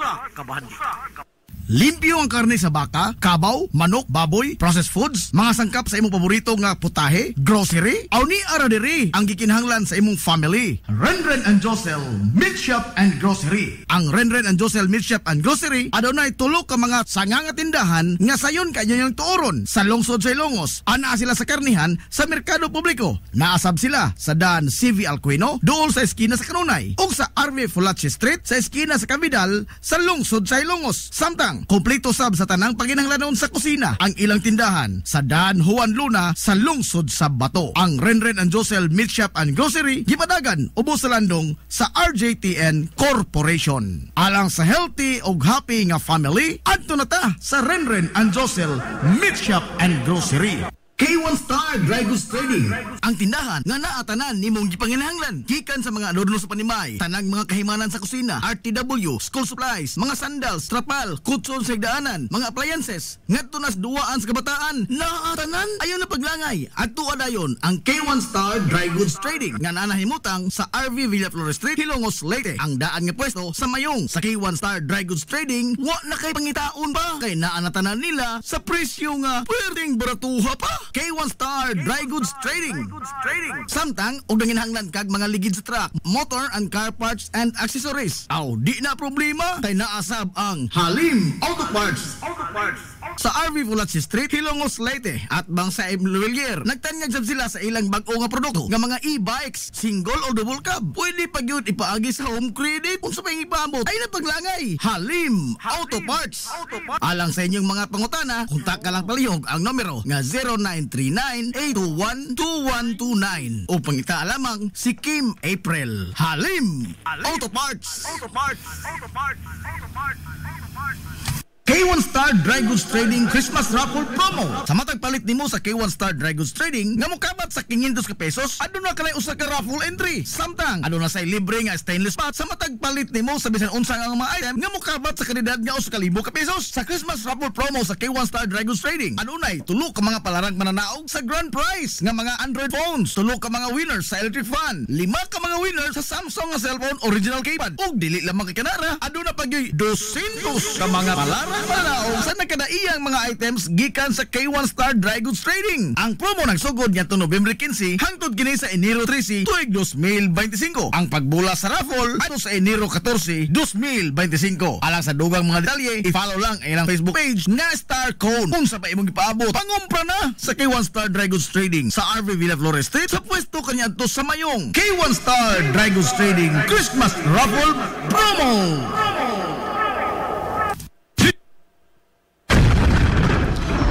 Limpyo ang karne sa baka, kabaw, manok, baboy, processed foods, mga sangkap sa imong paborito nga putahe, grocery, aw ni aradiri ang gikinahanglan sa imong family. Renren and Josel Meat Shop and Grocery. Ang Renren and Josel Meat Shop and Grocery adunay tulo ka mga sanga nga tindahan nga sayon kanyang tuoron sa lungsod sa Hilongos. Ana sila sa karnihan sa merkado publiko. Naasab sila sa Dan CV Alcuino dool sa eskina sa Kanunay ug sa RV Fulache Street sa eskina sa Cabidal sa lungsod sa Hilongos. Samtang kompleto sab sa tanang paginhanglanon sa kusina ang ilang tindahan sa Dan Juan Luna sa lungsod sa Bato. Ang Renren and Josel Meat Shop and Grocery gipadagan ubos sa landong sa RJTN Corporation. Alang sa healthy ug happy nga family, adto na ta sa Renren and Josel Meat Shop and Grocery. K1 Star Dry Goods Trading, ang tindahan nga naatanan nimong gipanginahanglan gikan sa mga adorno sa panimay, tanang mga kahimanan sa kusina, RTW, school supplies, mga sandals, trapal, kutson sa higdaanan, mga appliances, ngadto nas duwaan sa kabataan, naatanan ayon na paglangay. Adto adayon ang K1 Star Dry Goods Trading nga nanahimutang sa RV Villaflores Street, Hilongos, Leyte. Ang daan nga pwesto sa mayong sa K1 Star Dry Goods Trading, wa na kay pangitaon pa kay naanatanan nila sa presyo nga pwedeng baratuha pa. K1 Star Dry Goods Trading. Samtang og nanginahanglan kag mga ligid sa truck, motor and car parts and accessories. Aw di na problema kay naasab ang Halim Auto Parts. sa RV Fulatsi Street, Hilongos, Leyte at Bangsa Emluelier. Nagtanyag sab sila sa ilang bag-o nga produkto nga mga e-bikes, single o double cab. Pwede pa gyud ipaagi sa home credit kung sa pang ipaabot ay napaglangay. Halim Auto Parts. Alang sa inyong mga pangutana, kontak ka lang palihog ang numero nga 0939-821-2129 o pangita lamang si Kim April. Halim Auto Parts. K1 Star Dry Goods Trading Christmas Raffle Promo. Sa matag palit nimo sa K1 Star Dry Goods Trading nga mokabat sa 500 ka pesos, aduna ka na usa ka raffle entry. Samtang aduna say libre nga stainless pot sa matag palit nimo sa bisan unsa nga mga item nga mokabat sa kalidad nga usa ka libo ka pesos. Sa Christmas Raffle Promo sa K1 Star Dry Goods Trading, adunay tulo ka mga palarang mananaog sa grand prize nga mga Android phones, tulo ka mga winners sa electric fan, 5 ka mga winners sa Samsung nga cellphone original keypad, ug dili lamang kay kanara, aduna pa gyud 200 ka mga palarang palaog sa nagkadaiyang mga items gikan sa K1 Star Dry Goods Trading. Ang promo nagsugod ngadto November 15 hangtod kini sa Enero 13 tuig 2025. Ang pagbula sa raffle ato sa Enero 14, 2025. Alang sa dugang mga detalye, i-follow lang ilang Facebook page nga Star Cone. Kung sa pa imong ipaabot, pangumpra na sa K1 Star Dry Goods Trading sa RV Villa Flores Street sa pwesto kaniadto sa Mayong. K1 Star Dry Goods Trading Christmas Raffle Promo.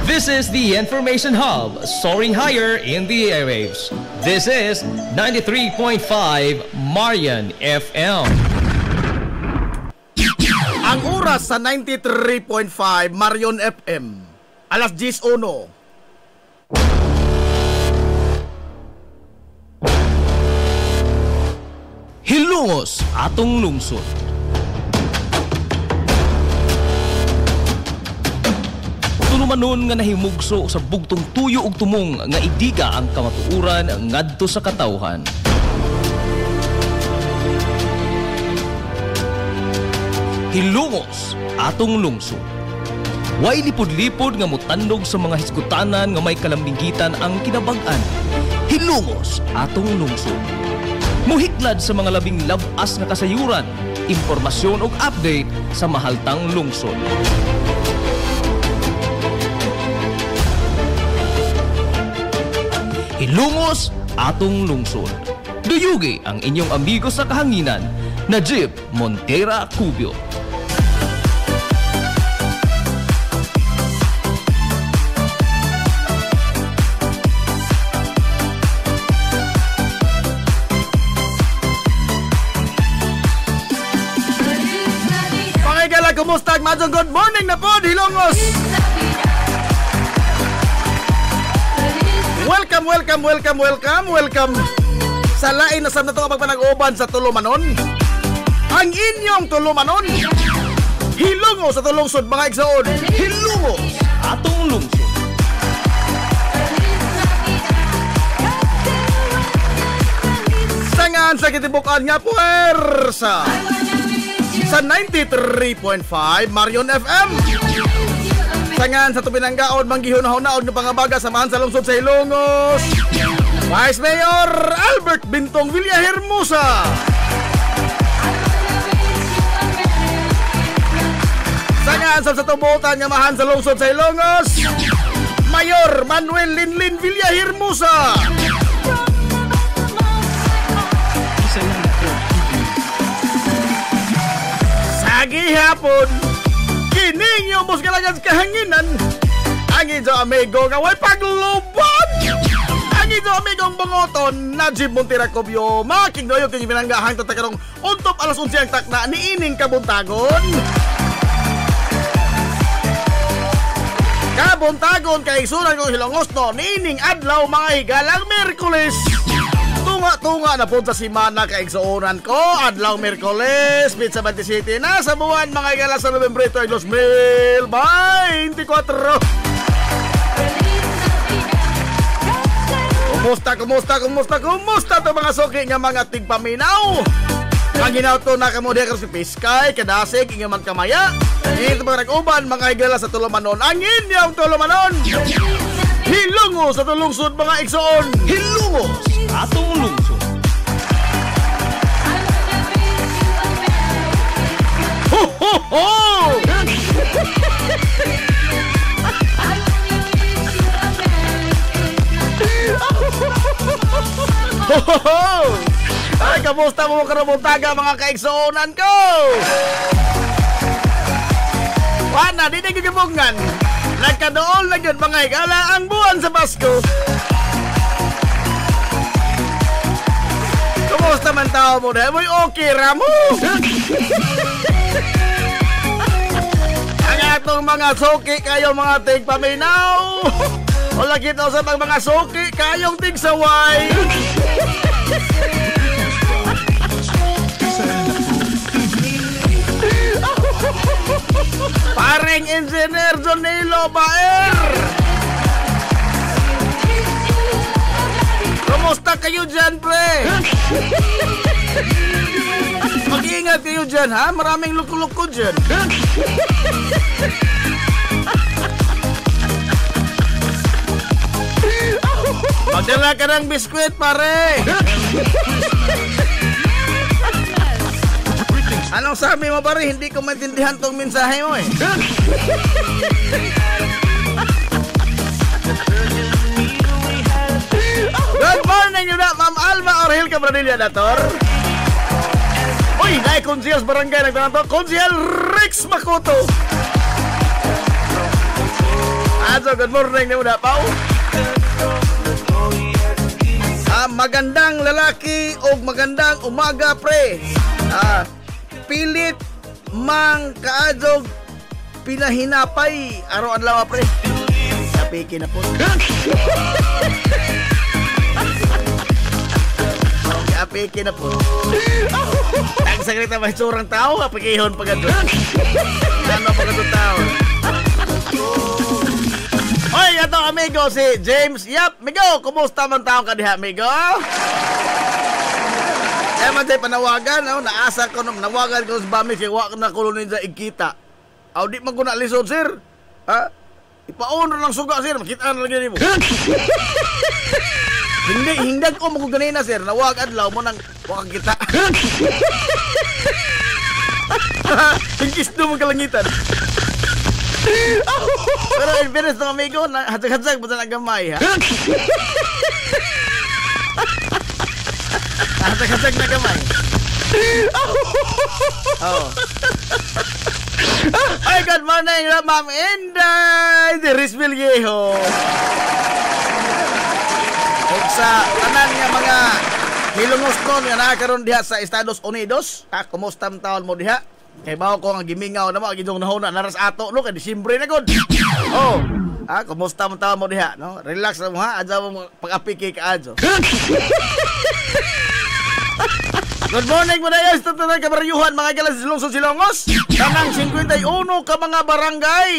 This is the Information Hub, soaring higher in the airwaves. This is 93.5 Marian FM. Ang oras sa 93.5 Marion FM. Alas 10:01. Hilongos atong lungsod. Tunumanon nga nahimugso sa bugtong tuyo ug tumong nga idiga ang kamatuuran ngadto sa katawhan. Hilongos atong lungsod. Way lipod-lipod nga mutandog sa mga hiskutanan nga may kalambigitan ang kinabag-an. Hilongos atong lungsod. Muhiklad sa mga labing labas nga kasayuran, impormasyon ug update sa mahaltang lungsod. Hilongos atong lungsod. Duyugi ang inyong amigo sa kahanginan, Najib Montera Cubio. Pangigala, kumusta? Madong good morning na po, Hilongos! Welcome sa lain na samna to kapag panag-uban sa Tulumanon. Ang inyong Tulumanon, Hilongos sa Tulungsod mga igsoon. Hilongos atong lungsod. Sangan sa kitibukan nga puwersa sa 93.5 Marion FM. Sangan sa tubinanggaon manggihunahon-naon ng pangabaga samahan sa lungsod sa Hilongos, Vice Mayor Albert Bintong Villahermosa. Sangan sa tubutan nga mahan sa lungsod sa Hilongos, Mayor Manuel Linlin Villahermosa. Sa gihapon kining yung bus kalangan sa kahanginan, ang iso amigo nga way paglubad, ang iso amigong bangoton Najib Montera Cubio. Makiknoyo kini binanggahang tatakarong untop alas 11 ang takna ni ining kabuntagon. Kabuntagon kay sunan kong Hilongos no ni ining adlaw mga higalang Miyerkules. Tunga na po sa simana kaigsuunan ko. Adlaw Miyerkules, Pizza 27 na sa buwan mga igala sa November 2024. Kumusta to mga suki nga mga tigpaminaw? Ang ginauto na kamodya si Piskay, Kadasig, inga magkamaya. Ito mga nag-uban mga igala sa Tulumanon. Ang inyong Tulumanon, Hilongos sa Tulungsod mga igsoon. Hilongos atong lungsod. Ho ho ho! kumusta mo karabuntaga mga kaigsuonan ko? Wana, di na gigibungan. Nagkadool na yun mga higala ang buwan sa Pasko. Kumusta man tao mo na? Mo'y okay ramo. Ang atong mga suki kayo mga tigpaminaw. O lagi ito sa mga suki kayong tigsaway. Paring Engineer Jonilo Baer. Kumusta kayo dyan, pre? Mag-iingat kayo dyan, ha? Maraming luko-luko dyan. Magdala ka ng biskwit, pare. Anong sabi mo, pare? Hindi ko maintindihan tong mensahe mo, eh. Good morning, yun na, Ma'am Alma Orhil Cabradilla, Dator. Uy, dahil Konsihal Barangay nagtanong to, Konsihal Rex Makoto. Aso, good morning, yun na, Pao. Magandang lalaki o magandang umaga, pre. Pilit mang kaadog pinahinapay araw-adlaw, pre. Napiki na po. Napiki na po. Ang sakit na may surang tao, apikihon pagado. Ano pagado tao? Oy, ito amigo si James. Yap, amigo, kumusta man tao ka diha, amigo? Eh man tayo panawagan, naasa ko nawagan ko sa bami kaya wak na kolonin sa igkita. Aw di man ko na lisod, sir. Ha? Ipaon lang suga, sir. Makita na lagi mo. Hindi ko mo ganina, sir. Nawag adlaw mo nang wakang kita. Hingkis do mo kalangitan. Pero in fairness ng amigo, hadsag-hadsag mo na nagamay, ha? Hadsag-hadsag na gamay. Oh. Ay, good morning, Ma'am Inday, de Rizville Viejo. Kung sa tanan nga mga hilungos nun nga nakakaroon diha sa Estados Unidos, kumusta ang taon mo diha? Kay bawo ko ang gimingaw na mo, gidong nahuna naras ato, no? Kay Disyembre na gud. Oh, kumusta mo taon mo diha, no? Relax lang mo, ha? Adya mo pag-apiki ka adyo. Good morning mo na yun, sa tunay kabaryuhan, mga galas Lungsod Silongos. Tanang 51 ka mga barangay.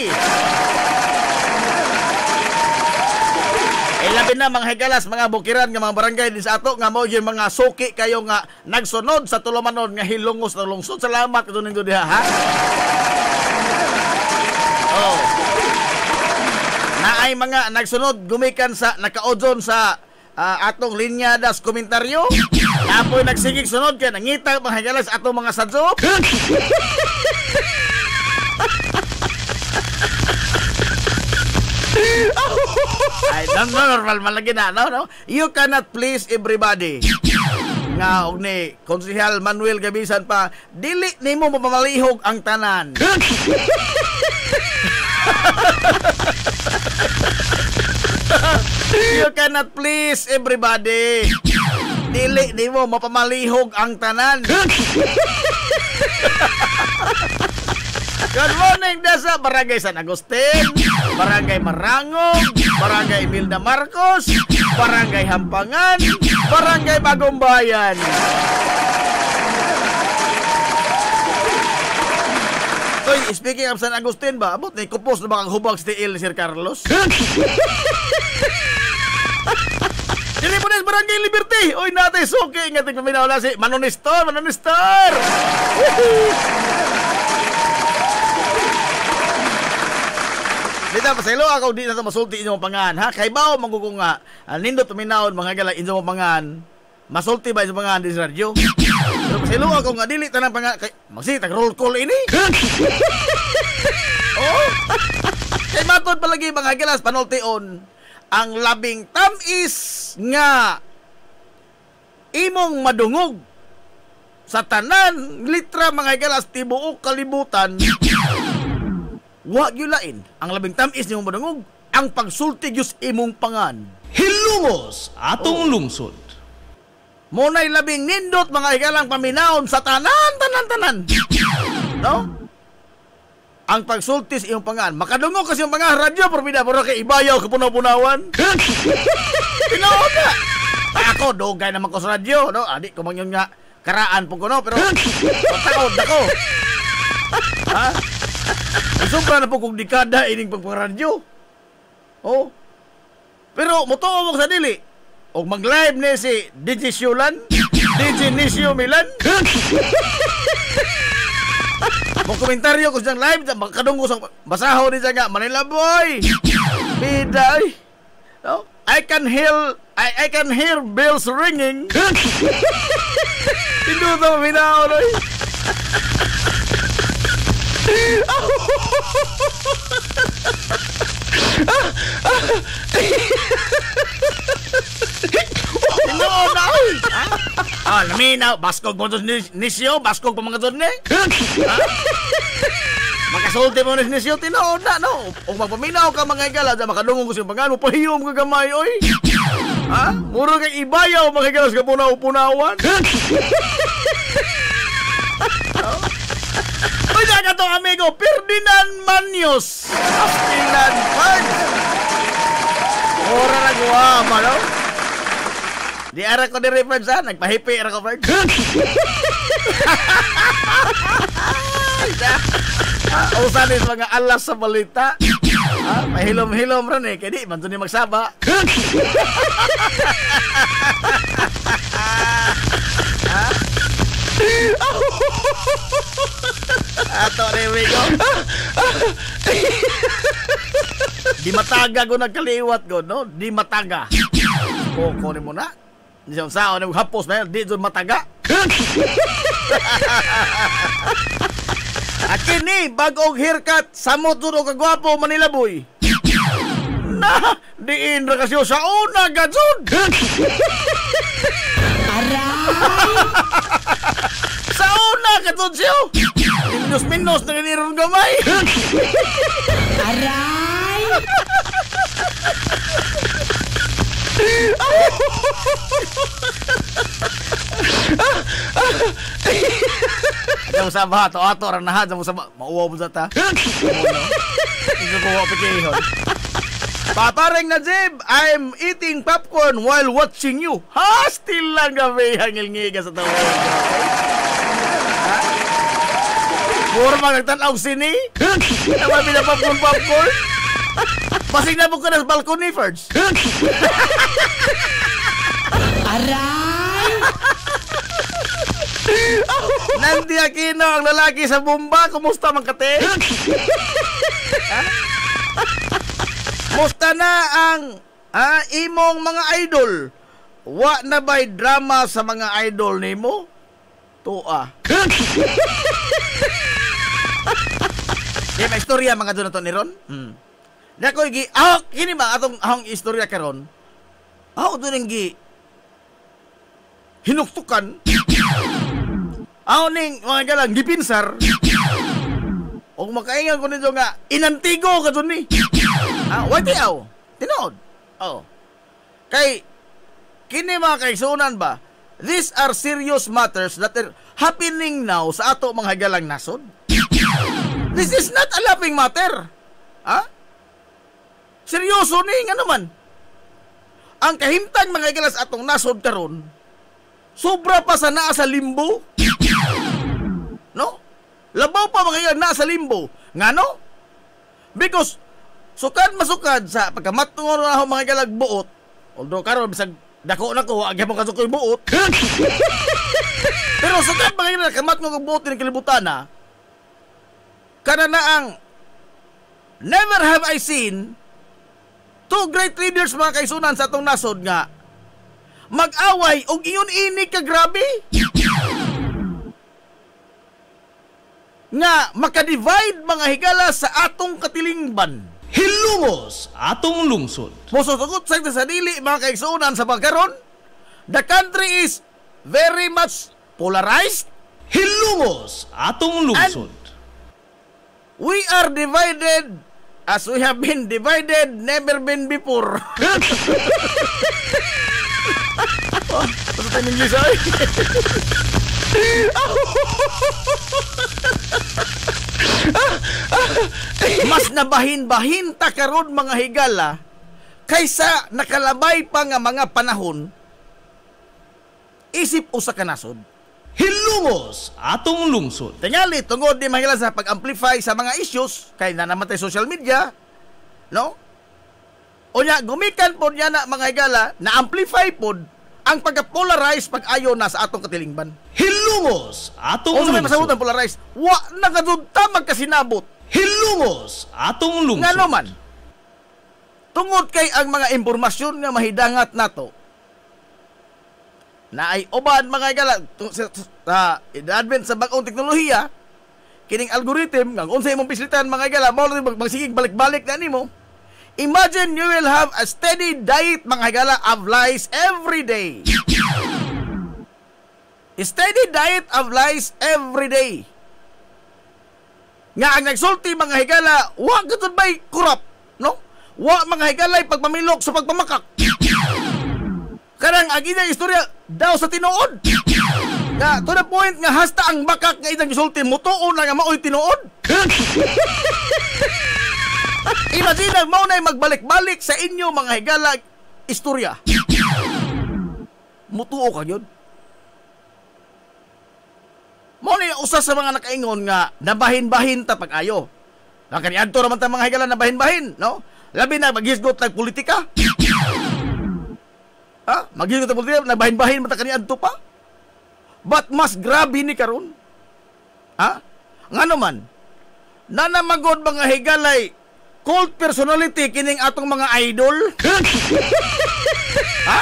Labi na mga higalas, mga bukiran nga mga barangay din sa ato nga mo yung mga suki kayo nga nagsunod sa tulumanon nga hilungos na lungsod. Salamat ito nito diha, ha? Oh. Naay mga nagsunod gumikan sa nakaodyon sa atong linya das komentaryo. Apoy nagsigig sunod kaya nangita mga higalas atong mga sadyo. Ay, normal malagi na, no? You cannot please everybody. Nga, og ni Konsihal Manuel Gabisan pa, dili nimo mapamalihog ang tanan. You cannot please everybody. Dili nimo mapamalihog ang tanan. Good morning sa Barangay San Agustin, Barangay Marangog, Barangay Imelda Marcos, Barangay Hampangan, Barangay Bagong Bayan. Uy, speaking of San Agustin ba, abot na ikupos na baka hubag si TL ni Sir Carlos? Dilipunes Barangay Liberty. Uy, natin suki. Ngating paminawala si Manonistor. Dito, pasaylo ako di na ito masulti inyong pangan, ha? Kay bao manggugong nga, nindot tuminawon mga gala inyong pangan, masulti ba inyong pangan din sa radyo? Pero pasaylo ako nga, dili tanang pangan, magsitag roll call ini. Oh, kay matod palagi mga galas, panultion, ang labing tamis nga imong madungog sa tanan litra mga higalas tibuok kalibutan, wa gyulain ang labing tamis nimong madungog ang pagsulti gyud imong pangan. Hilungos atong lungsod. Munay labing nindot mga higalang paminahon sa tanan. No? Ang pagsulti sa imong pangan. Makadungog kasi yung pangan radyo porbida pero kay ibayaw kapunaw-punawan. Tinood na. Ako dugay naman ko sa radyo, no? Adi ko man yun nga karaan po ko, no? Pero pagtaod ako. Ha? Sobra na po kong dekada ining pagparadyo. Oh. Pero mutuo mo sa dili. O mag-live ni si DJ Siulan, DJ Nisio Milan. Mo komentaryo ko sa live, makadunggo sa basaho ni siya nga, Manila boy. Biday. No? I can hear bells ringing. Hindi ito maminaw, no? Tinood na, oy! Laminaw, baskog mo doon nisyo, baskog pa mga doon, eh? Makasulti mo ni nisyo, tinood na, no? O magpaminaw ka mga higala, makadungong ko siyang pangan mo, pahiyom ka gamay, oy! Ha? Muro kang ibayaw, mga higala sa punaw-punawan. Uy, ka to, amigo, Ferdinand Manyos, Astilan Park. Ora na guwama, no? Di ara ko ni-reference, ha? Nagpahipi ara ko, Ferd. Usan is mga alas sa balita. Mahilom-hilom rin, eh. Kaya di, man doon yung magsaba. Ato, Remigo. Di mataga ko nagkaliwat ko, no? Di mataga. Kukunin mo na. Di siyang sao na hapos na yan. Di doon mataga. At kini, bagong haircut, samot doon o kagwapo, Manila boy. Na, diin ra kasi sa una, gadzon. Aray! Sa una, gadzon siyo. Minus-minus na ganirong gamay. Aray! Ada mo sa baha, ato orang nahan sa mo sa mauwaw mo sa ta. Hindi ko wapikihon. Papareng Najib, I'm eating popcorn while watching you. Ha? Still lang gabi hangil-ngiga sa tawag. Mura ba nagtanaw sini? Naman pinapopcorn? Basig na po ka na sa balcony first. Aray! Nanti Aquino, ang lalaki sa bomba. Kumusta man kate? Musta na ang imong mga idol? Wa na ba'y drama sa mga idol nimo? Tua. Di may istorya mga doon na to ni Ron? Dako gi, kini ba atong ahong istorya karon? Doon gi hinuktukan. Ning mga galang gipinsar. O makaingan ko nito nga inantigo ka doon ni. Wati tinood. Kay kini mga kaigsunan ba? These are serious matters that are happening now sa ato mga hagalang nasod. This is not a laughing matter. Seryoso ni nga naman. Ang kahimtang mga hagalas atong nasod karon, sobra pa sa naa sa limbo. No? Labaw pa mga hagalang naa sa limbo. Nga no? Because sukad masukad sa pagkamatungod na mga hagalang buot. Although karon bisag dako na ko, agya mo kasukoy buot. Pero sukad mga hagalang kamatungod buot ni kalibutan na, kana na ang never have I seen two great leaders mga kaisunan sa atong nasod nga mag-away og iyon ini ka grabe nga makadivide mga higala sa atong katilingban. Hilungos atong lungsod. Mosusugot sa dili mga kaisunan sa pagkaron, the country is very much polarized, Hilungos atong lungsod. We are divided as we have been divided, never been before. Oh, ano tayo ng English ay? Mas nabahin-bahin ta karon mga higala kaysa nakalabay pa nga mga panahon isip usa ka nasod. Hilungos atong lungsod. Tingali tungod di mahila sa pag-amplify sa mga issues kay na naman tayo social media, no? O nya gumikan pod niya na mga higala na amplify pod ang pagka-polarize pag-ayo na sa atong katilingban. Hilungos atong lungsod. Kung sa may pasabot ang polarize, wa nagadunta magkasinabot. Hilungos atong lungsod. Nga naman, tungod kay ang mga impormasyon nga mahidangat nato na ay uban mga higala sa advent sa bagong teknolohiya, kining algorithm nga unsay imong pislitan mga higala mao magsigig balik-balik na nimo. Imagine you will have a steady diet mga higala of lies every day. A steady diet of lies every day. Nga ang nagsulti mga higala, wa gud bay kurap, no? Wa mga higala pagpamilok sa pagpamakak. Karang agi na istorya daw sa tinuod. Nga to the point nga hasta ang bakak nga idang gisulti mo tuon na nga maoy tinuod. Imagine mo na magbalik-balik sa inyo mga higala istorya. Mutuo ka yun. Mo na usa sa mga nakaingon nga nabahin-bahin ta pag-ayo. Nga kaniadto raman ta mga higala nabahin-bahin, no? Labi na maghisgot ng politika. Ha? Maghisgot ng politika, nabahin-bahin man ta kaniadto pa. But mas grabe ni karon. Ha? Ngano man? Nanamagod mga higalay cult personality kining atong mga idol. Ha?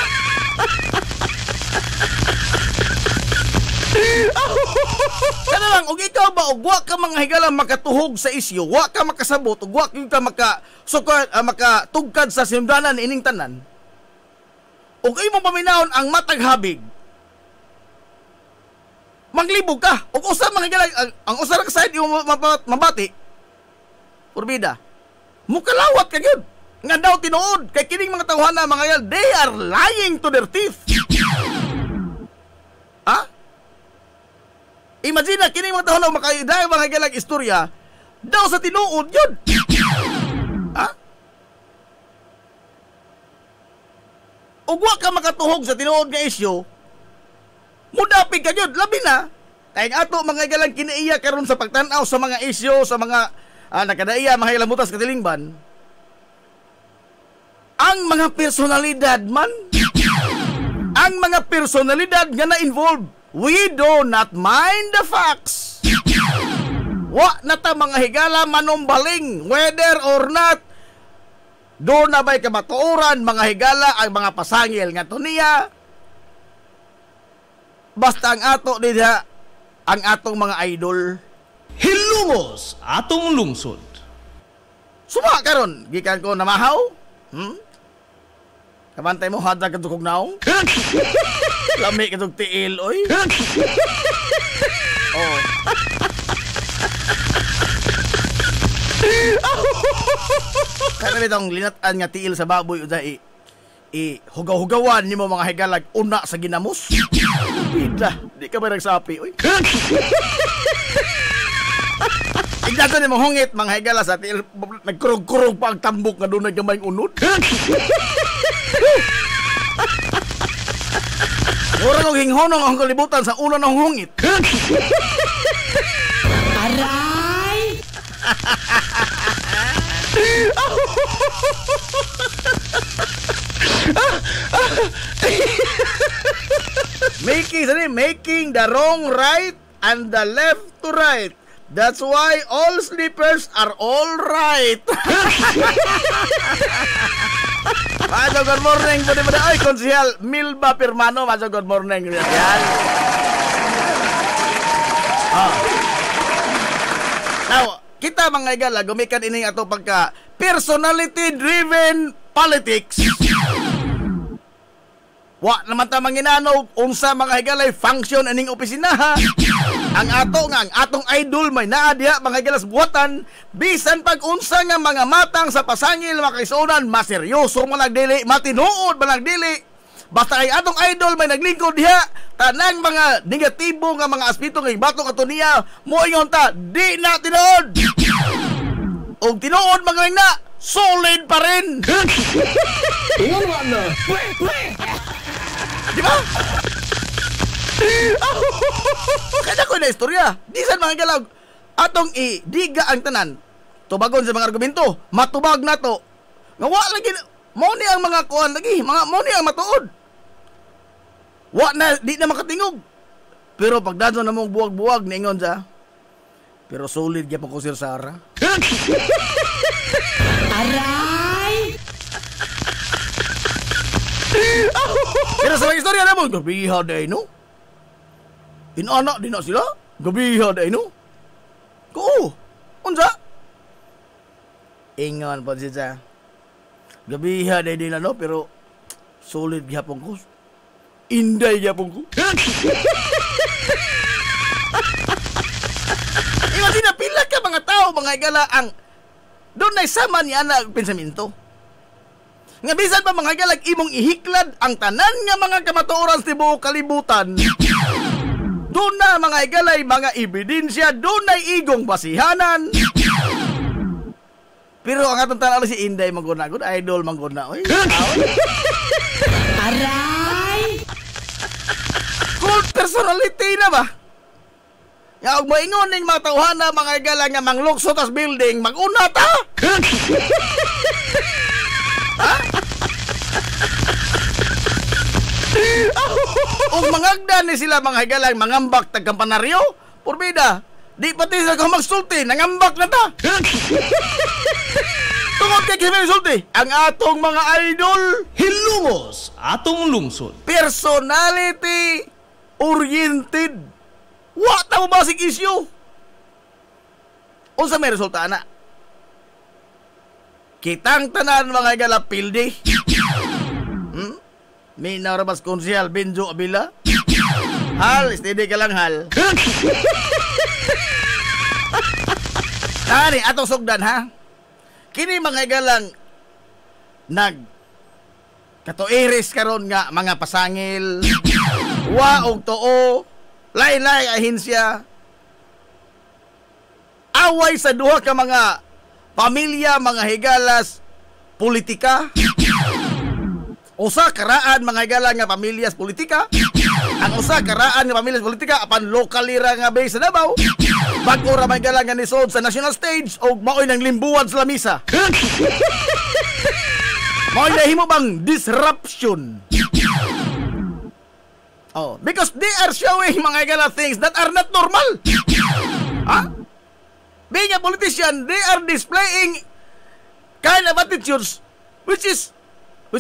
Kana lang, og ikaw ba, og wa ka mga higala makatuhog sa isyu, wa ka makasabot, og wa ka makatugkad sa sinumdanan ining tanan, og imong paminahon ang matag habig, maglibog ka, og usa mga higala, ang usa ra ka side imong mabati, purbida, mukalawat ka gyud nga daw tinuod kay kining mga tawhana mga higala, they are lying to their teeth. Ha? Imagine na kining mga tawhana makaiday mga higalang istorya daw sa tinuod yun. Ha? Ug wa ka makatuhog sa tinuod nga isyu, mudapig ka yun, labi na kay ato mga higalang kinaiya karon sa pagtan-aw sa mga isyu, sa mga nakadaiya mga higalang mutas katilingban, ang mga personalidad man, ang mga personalidad nga na-involve, we do not mind the facts. Wa na ta mga higala manumbaling whether or not do na ba'y kabatuoran mga higala ang mga pasangil nga tuniya. Basta ang ato diha ang atong mga idol. Hilungos atong lungsod. Suma karon gikan ko namahaw. Kabantay mo hada ka tukog naong. Lami ka tug tiil oy. Oh. Kana bitong linat-an nga tiil sa baboy uday hugaw-hugawan nimo mga higalag una sa ginamos. Bida, di ka ba nagsapi oy. Igdato nimo hungit mga higala sa tiil nagkurog-kurog pa ang tambok nga dunay gamay unod. Ora nang hinghonong ang kalibutan sa ulo ng hungit. Aray! Making the wrong right and the left to right. That's why all sleepers are all right. Majo, good morning. Ay, Konsehal Milba Pirmano. Majo, good morning. Yan. Oh. Now, kita mga igala, gumikan ining ato pagka personality-driven politics. Wa naman ta manginanog unsa mga higalay function aning opisina. Ang atong idol may naa diha mga higalas buwatan bisan pag unsa nga mga matang sa pasangil makaisunan maseryoso man nagdili, matinuod man nagdili. Basta ay atong idol may naglingkod diha, tanang mga negatibo nga mga aspito nga ibato ato niya moingon ta di na tinuod. Og tinuod mga na solid pa rin. Wala na. Di ba? Kada ko na istorya. Di saan mga galag. Atong i-diga ang tanan. Tubagon sa mga argumento. Matubag na to. Nga wa lagi. Mo ni ang mga kuhan lagi. Mo ni ang matuod. Wa na, di na makatingog. Pero pagdadto na mong buwag-buwag, niingon sa. Pero solid gyapon ko Sir Sara. Aray! Pero sa mga istorya naman, gabiha day no? Inanak din na sila? Gabiha day no? Oo, unsa? Ingon po siya. Gabiha day din na no, pero solid gyapon ko. Inday gyapon ko. Iwan din na pila ka mga tao, mga igala ang doon na isama niya na pensamento. Nga bisan pa mga galag imong ihiklad ang tanan nga mga kamatuoran sa tibuok kalibutan. Doon na mga igalay mga ebidensya, doon na igong basihanan. Pero ang atong tanong si Inday mangguna, good idol mangguna. Oy. Aray! Cool personality na ba? Nga og moingon ning mga tawhana mga igala nga manglukso tas building, maguna ta. Ha? O mangagdan ni sila mga higalang mangambak tagkampanaryo. Purbida, di pati sila kung magsulti, nangambak na ta. Tungod kay Kevin Sulti, ang atong mga idol, Hilungos atong lungsod. Personality oriented. Wa ta mo basig issue. Unsa may resulta na? Kitang tanan mga higala pildi. Minaw rabas konsyal Benjo Abila. Hal, steady ka lang hal. Nani, atong sugdan ha. Kini mga igalang katuiris karon nga mga pasangil. Wa og tuo. Lain-lain ahensya. Away sa duha ka mga pamilya, mga higalas, politika. Usa karaan mga higala nga pamilyas politika. Ang usa karaan nga pamilyas politika apan lokalira nga base sa Davao. Bag-o ra mga higala nga nisod sa national stage o maoy nang limbuan sa lamisa. Maoy nahimo bang disruption. Oh, because they are showing mga higala things that are not normal. Ha? Being a politician, they are displaying kind of attitudes which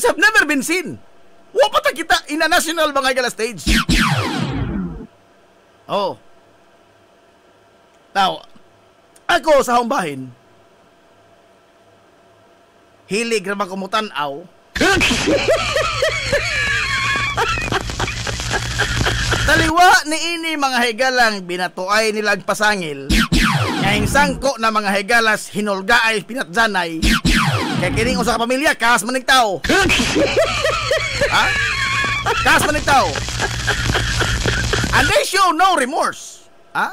have never been seen. Wapata kita in a national mga higala stage. Oh. Now, ako sa humbahin, hilig naman kumutanaw. Taliwa ni ini mga higalang binatuay nilang pasangil. Ngayong sangko na mga higalas hinulgaay pinatjanay. Kaya kining usa ka pamilya kas manig tao. Ha? Kas manig tao. And they show no remorse. Ha?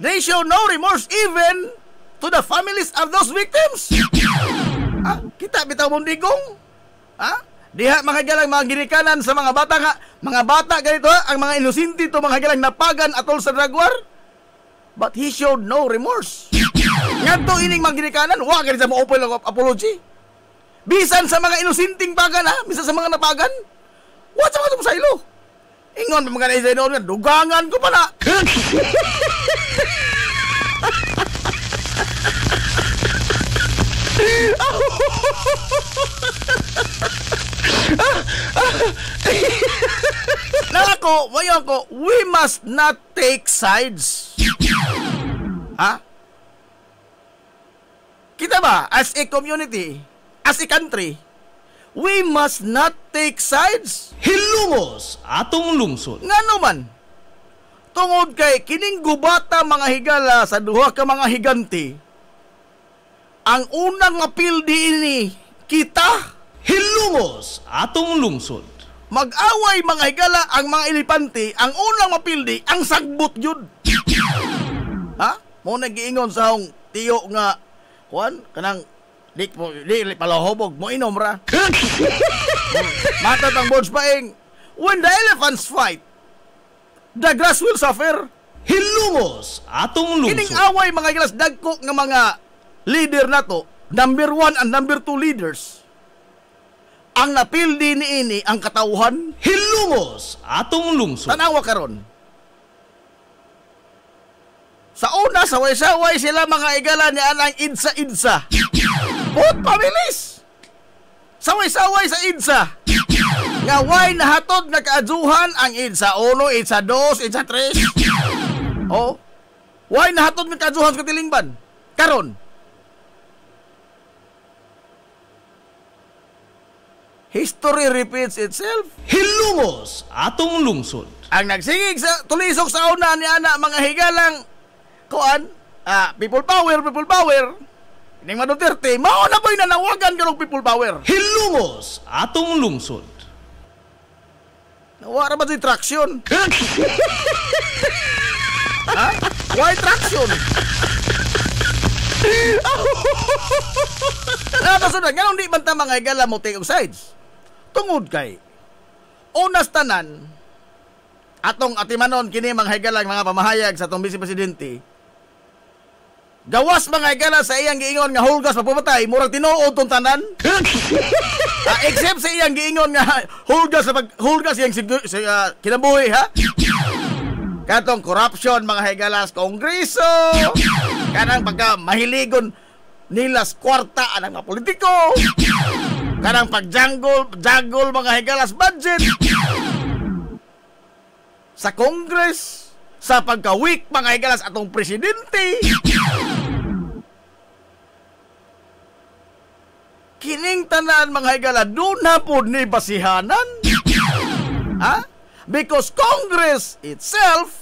They show no remorse even to the families of those victims. Ha? Kita bitaw mong digong. Ha? Diha mga higalang mga ginikanan sa mga bata nga. Mga bata ganito ha? Ang mga inusinti to mga higalang napagan atol sa drug war. But he showed no remorse. Ngadto ining mga ginikanan, wa gani sa mo-open lang apology. Bisan sa mga inusinting pagan ha, bisan sa mga napagan. Wa sa mga sa ilo. Ingon mga na isa nga dugangan ko pa na. Nako, wayo ko, we must not take sides. Ha? Kita ba, as a community, as a country, we must not take sides. Hilungos atong lungsod. Ngano man? Tungod kay kining gubata mga higala sa duha ka mga higanti, ang unang mapildi ini kita. Hilungos atong lungsod. Mag-away mga higala ang mga elipante, ang unang mapildi ang sagbot yun. Ha? Mo nagiingon sa hong tiyo nga kuan kanang di palahobog mo inom ra. Matat ang boards paing, when the elephants fight, the grass will suffer. Hilungos atong lungsod. Kining away mga higala dagko nga mga leader nato, number 1 and number 2 leaders. Ang napildi ni ini ang katauhan. Hilungos atong lungsod. Tanawa karon. Sa una, saway-saway sila mga igala ni anang idsa-idsa. Bot pabilis. Saway-saway sa idsa. Nga way nahatod na kaaduhan ang idsa 1, idsa 2, idsa 3. Oh. Way nahatod na kaaduhan sa katilingban. Karon. History repeats itself. Hilungos atong lungsod. Ang nagsigig sa tulisok sa una ni ana mga higalang kuan, people power. Ning Duterte, mao na boy nanawagan karong people power. Hilungos atong lungsod. Nawara ba si traction? Ha? Why traction? Kasunod, ganun di man ta mga higala mo take of sides. Tungod kay unas tanan atong atimanon kini mga higalang mga pamahayag sa atong Vice Presidente. Gawas mga higala sa iyang giingon nga hulgas mapumatay, murag tinuod tong tanan. Except sa iyang giingon nga hulgas iyang kinabuhi ha. Katong corruption mga higala sa Kongreso, kanang pagka mahiligon nila sa kwarta anang mga politiko, kanang pagjagol mga higalas budget sa Congress, sa pagka-weak mga higalas atong presidente. Kining tanan mga higala doon na po ni basihanan. Ha? Because Congress itself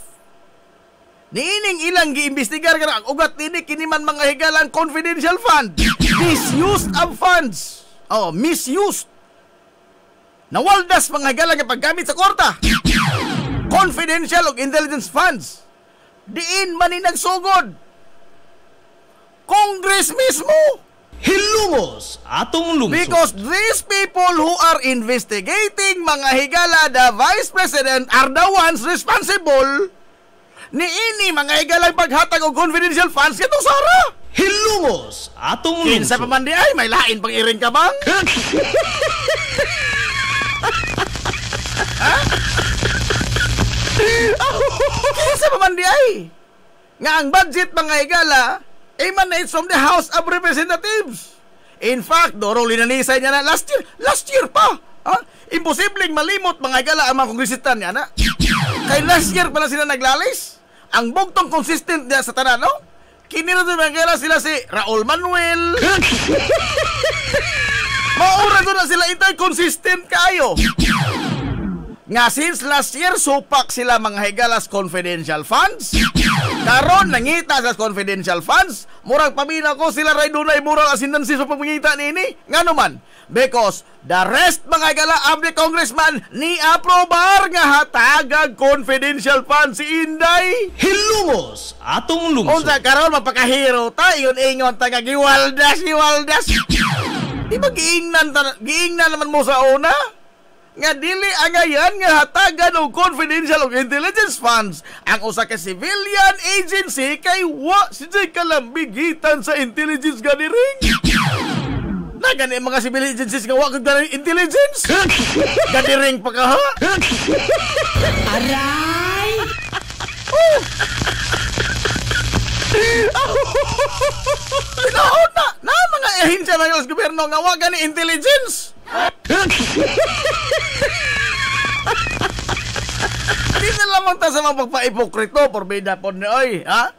niining ilang giimbestigar ka ang ugat nini kiniman mga higalang confidential fund. Misused of funds. Oh, misused. Nawaldas mga higalang nga paggamit sa korta. Confidential o intelligence funds. Diin man ni nagsugod. Congress mismo. Hilungos atong lungsod. Because these people who are investigating mga higala, the Vice President, are the ones responsible ni ini mga higalang paghatag og confidential funds kato Sara. Hilungos atong lungsod. Kinsa pa man di ay may lain pang iring ka bang? Ha? Kinsa pa man di ay nga ang budget mga higala emanates from the House of Representatives. In fact, doro linanisay niya na last year pa. Ha? Imposibleng malimot mga higala ang mga kongresistan niya na. Kay last year pala sila naglalis. Ang bugtong consistent niya sa tanan, no? Kinino doon mga higala sila si Raul Manuel. Maura doon na sila ito'y consistent kayo. Nga since last year, supak sila mga higalas confidential funds. Karon nangita sa confidential funds. Murag pamina ko sila ray dunay murag asindansi sa pamangita nini. Ngano man? Because the rest mga higala of the congressman ni aprobar nga hatagag confidential funds si Inday. Hilungos atong lungsod. Unsa karon mapakahiro ta ingon ta nga giwaldas. Di ba giingnan naman mo sa una? Nga dili angayan nga hatagan og confidential og intelligence funds ang usa ka civilian agency kay wa sige kalambigitan sa intelligence ganiring. Nagani mga civil agencies nga wa kag intelligence. Ganiring pa ka ha? Aray! Na mga ahensya ng gobyerno nga wa gani intelligence. Di na lamang ta sa mga pagpa-ipokrito porbida po ni oy, ha?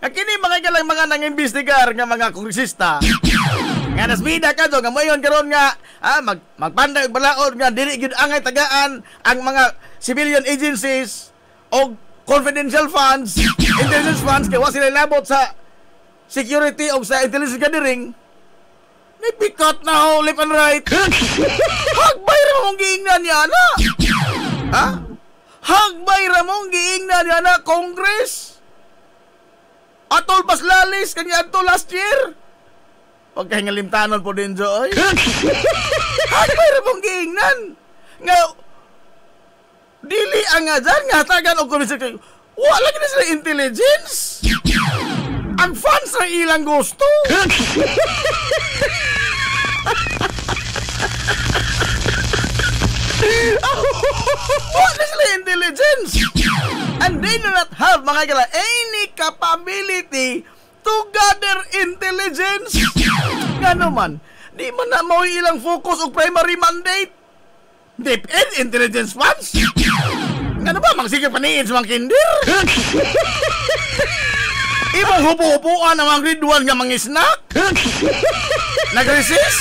Kini mga galang mga nang-imbestigar nga mga kongresista Nga nasbida ka to, nga mayon karon nga magpanday og balaod nga dili gyud angay tagaan ang mga civilian agencies o confidential funds, intelligence funds kay wa sila labot sa security o sa intelligence gathering. Nipikat na ho, left and right. Hagbay ra mong giingnan yan, ha? Ha? Hagbay ra mong giingnan yan, ha, Congress? Atol paslalis, kanya ato last year? Pagkahingalimtanon po din, Joy. Hagbay ra mong giingnan. Nga, dili ang nga dyan, nga hatagan o komisyon kayo. Wala ka na sila intelligence. Ang fans na ilang gusto. What is the intelligence? And they do not have mga kala any capability to gather intelligence. Nga naman, di man na mo ilang focus o primary mandate. DepEd intelligence funds. Nga naman, magsigil paniin sa mga kinder. Ibang hupo-hupuan ang mga grade 1 nga mga snack. Nag-resist.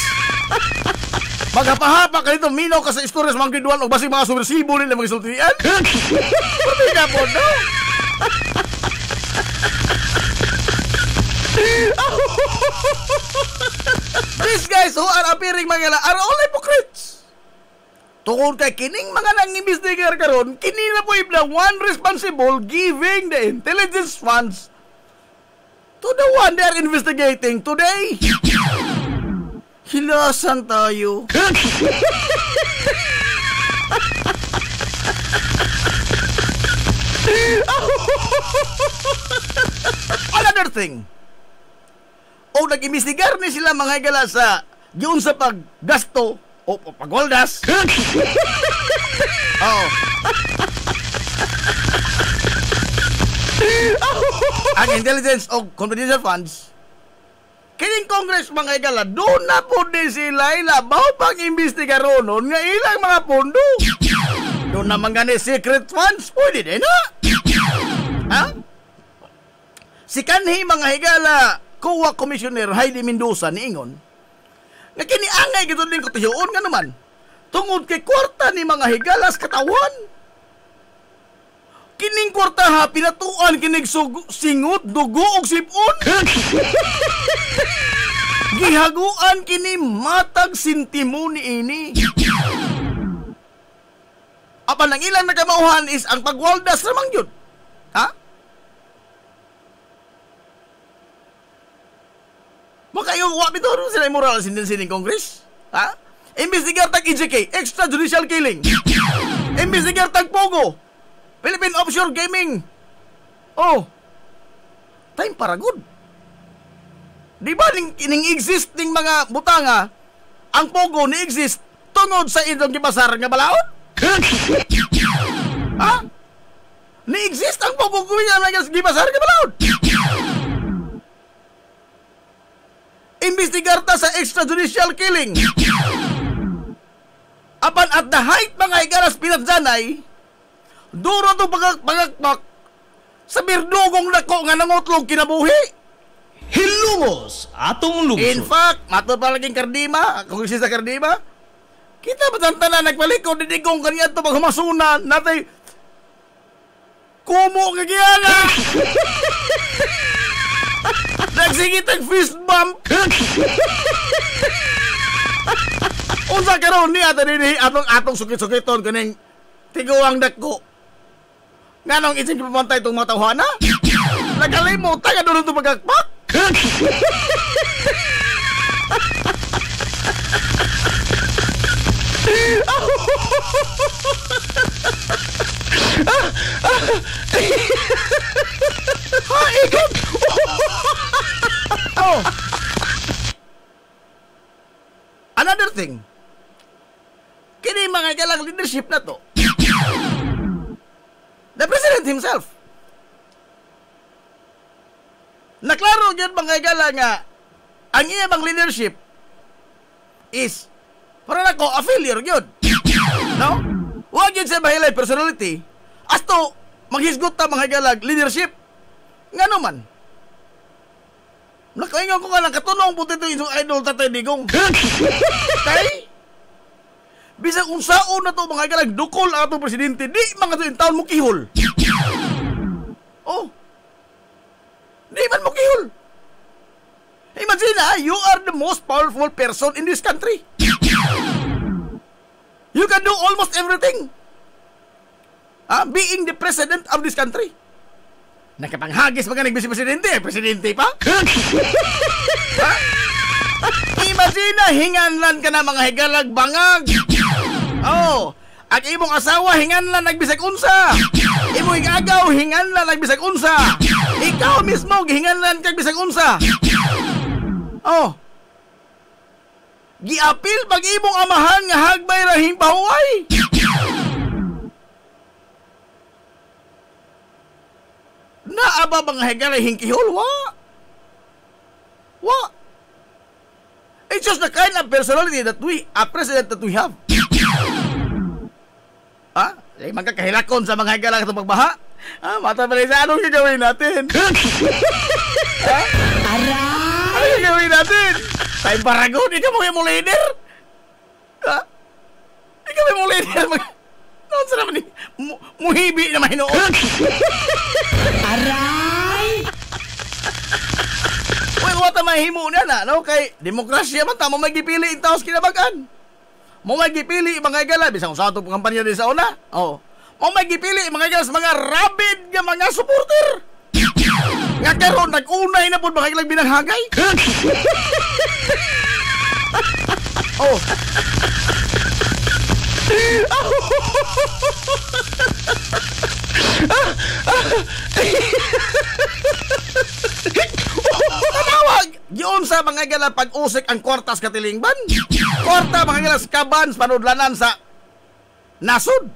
Maghapahapak ka dito, minaw ka sa istorya sa mga grade 1 o basing mga subversibo nila mga isultian. Pati na po, no? These guys who are appearing mga are all hypocrites. Tungkol kay kining mga nang-investigar karon, kinina po ibla one responsible giving the intelligence funds to the one they are investigating today. Hilasan tayo. Another thing. O nag-imbestigar ni sila mga higala sa yun sa paggasto o pagwaldas. Oo. Ang intelligence o confidential funds, kining Congress mga higala, doon na po din sila ilabaw pang-imbestigaronon nga ilang mga pondo. Doon naman gani secret funds, pwede din ha? Ha? Si kanhi mga higala, COA Commissioner Heidi Mendoza niingon, nga kiniangay gito din ko tiyoon nga naman, tungod kay kwarta ni mga higalas katawan. Kining kwarta ha, pinatuan kinig singot, dugo og sipon. Gihaguan kini matag sintimo ni ini. Apan ang ilang nakamauhan is ang pagwaldas namang yun. Ha? Makayo, wapito sila moral sining Congress? Ha? Investigar tag EJK, extrajudicial killing. Investigar tag Pogo, Philippine Offshore Gaming. Oh, time para good. Di ba ning existing mga butanga, ang Pogo ni-exist tungod sa idong gibasar nga balaod? Ha? Ni-exist ang Pogo nga gibasar nga balaod? Imbestigar ta sa extrajudicial killing. Apan at the height mga higalas pinatsanay, duro to pagakpak sa birdugong nako nga nangutlog kinabuhi. Hilungos atong lungsod. In fact, mato pa laging Kardima, kung si sa Kardima, kita patanta na nagpalikod, didigong kanya ito maghumasunan, natay kumo kagiyana. Nagsigit ang fist bump. Unsa karon ni ato dinhi atong sukit-sukiton kaning tiguang dako. Nganong isig pamantay itong mga tawhana? Nagalimot tayo doon ito magagpak. Ikot! Oh. Another thing, kini mga galang leadership na to, the president himself, naklaro yun mga gala nga ang iya bang leadership is para nako a failure yun. No? Huwag yun sa mahilay personality as to maghisgot ta mga galag leadership nga naman. Nakaingaw ko nga lang katunong puti ito yung idol Tatay Digong. Kay? Bisag unsaon na to mga galag dukol ang atong presidente, di mga to yung taon mo kihol. Oh. Di man mo kihol. Imagine you are the most powerful person in this country. You can do almost everything. Being the president of this country. Nakapanghagis mga nagbisi-presidente, presidente pa? Imagine hinganlan ka na mga higalag bangag. Oh, ang imong asawa hinganlan nagbisag unsa. Imong igagaw hinganlan nagbisag unsa. Ikaw mismo hinganlan kag bisag unsa. Oh. Giapil pag imong amahan nga hagbay rahing pahuway. Naaba bang higalay hingkihol? Wa. It's just the kind of personality that a president that we have. Magkakahilakon sa mga higalang itong pagbaha. Mata pala sa anong gagawin natin? Aray! Anong gagawin natin? Time paragon, ikaw mo yung leader? Ikaw yung leader? Noon sa naman muhibi na mahinoon. Aray! Well, wata mahimo na no? Kay demokrasya man ta, mo magipili ang taos kinabagan. Mo magipili mga igala, bisang sa atong kampanya din sa una. Oh. Mo magipili mga igala sa mga rabid nga mga supporter. Nga karon nag-unay na po mga ilang binanghagay. Oh. Tawag yun sa mga gala pag-usik ang kwartas katilingban. Kwarta mga gala kaban panudlanan sa nasud.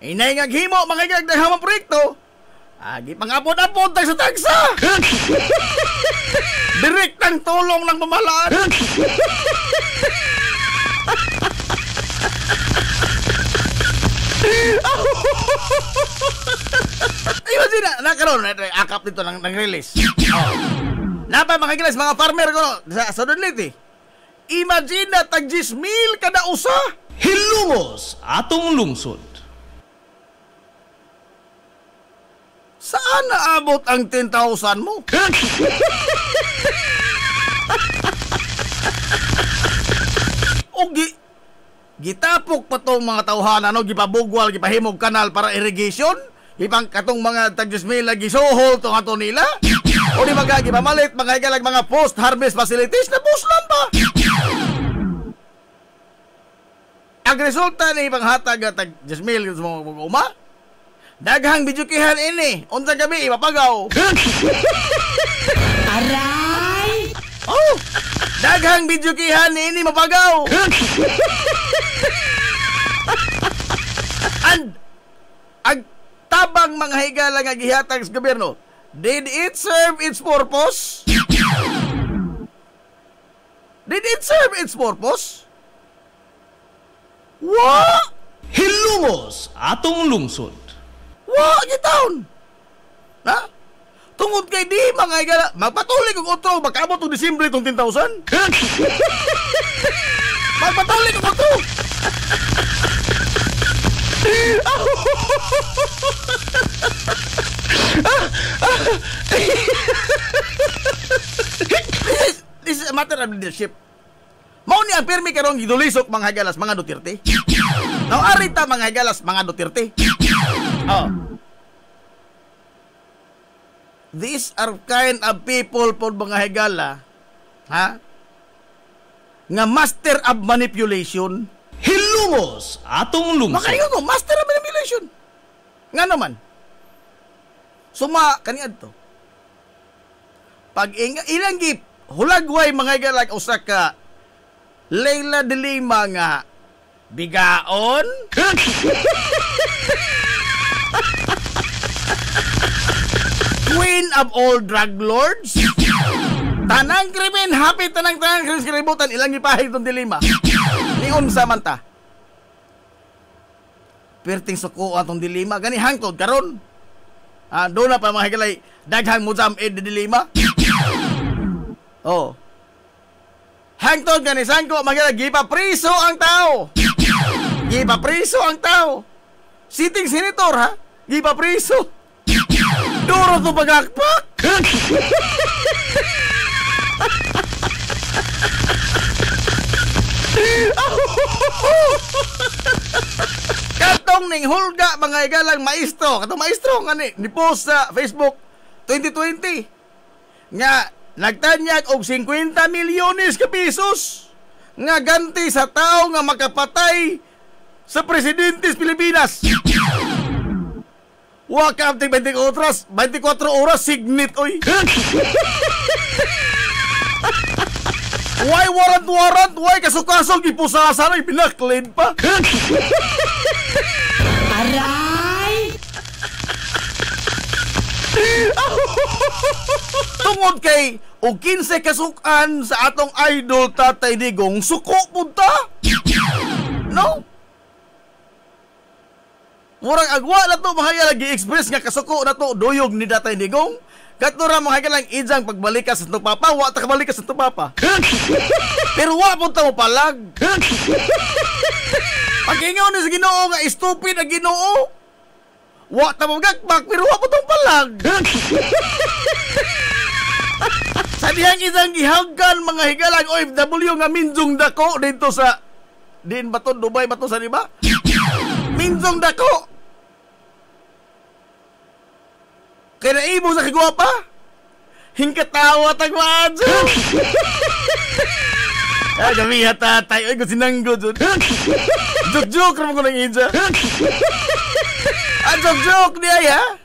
Inay nga himo mga gala dahang proyekto. Agi pangapod-apod tag sa tagsa. Direktang tulong ng pamahalaan. Imagine na karon akap dito ng release. Napa mga gilas mga farmer ko sa Sudonliti. Imagine na tag 10,000 kada usa. Hilungos atong lungsod. Saan naabot ang 10,000 mo? Gitapok pa tong mga tawhanan, no? Gipabugwal, gipahimog kanal para irrigation. Ipang katong mga tag-10,000 lagi sohol tong ato nila. O di baga, gipamalit, mga igalag mga post-harvest facilities na buslan pa. Ang resulta ni ipanghatag at tag-10,000 sa mga uma, daghang bidyukihan ini. Unsa gabi, ipapagaw. Aray! Oh! Daghang bidyukihan ini mapagaw. And ang tabang mga higala nga gihatag sa gobyerno, did it serve its purpose? Did it serve its purpose? Wa! Hilungos atong lungsod. Wa gitaon. Ha? Tungod kay di mga higala, magpatuloy kong otro, magkaabot ng Disyembre itong 10,000. Magpatuloy kong otro. This is a matter of leadership. Mao ni ang pirmi karong gidulisok mga hagalas mga Duterte. Now arita mga hagalas mga Duterte. Oh. These are kind of people po mga higala, ha? Nga master of manipulation. Hilungos atong lungsod. Makayo ko, master of manipulation. Nga naman. Suma kaniad to. Pag ilang gip hulagway mga higala usa ka Leila de Lima nga bigaon. Queen of all drug lords. Tanang krimen, happy tanang krimen ilang ipahig itong dilima. Ni unsa man ta. Perting suko atong dilima, gani hangtod karon. Doon na pa mga higalay, Daghang mo jam di dilima. Oh. Hangtod ka ni Sangko, gipapriso ang tao. Gipapriso ang tao. Sitting senator, ha? Gipapriso. Duro to pagakpak. Katong ning hulga mga igalang maestro. Katong maestro nga ni post sa Facebook 2020 nga nagtanyag og 50 milyones ka pesos nga ganti sa tao nga makapatay sa presidente sa Pilipinas. Wa ka 24 oras signit oy. Why warrant, why kasukasol gipusasa na pinaklid pa. Aray! Tungod kay og 15 kasukan sa atong idol Tatay Digong, suko punta. No? Murang agwa na to mga lagi express nga kasuko na to duyog ni Tatay Digong. Katura mga lang ijang pagbalik ka sa tupapa, wa ta kabalik ka sa tupapa. Pero wa po ta mo palag. Pag-ingaw ni sa Ginoo nga stupid ang Ginoo. Wa ta mo gakbak pero wa po ta palag. Sa dihang isang gihagkan mga higalang OFW nga minjong dako dito sa din baton Dubai bato sa diba? Minjong dako. Kaya naibong sa kagwapa. Hingkatawa tagwaadyo. Gamiha tatay. Ay, kung sinanggo dyan. Joke-joke naman ko ng idya. Joke-joke niya, ha?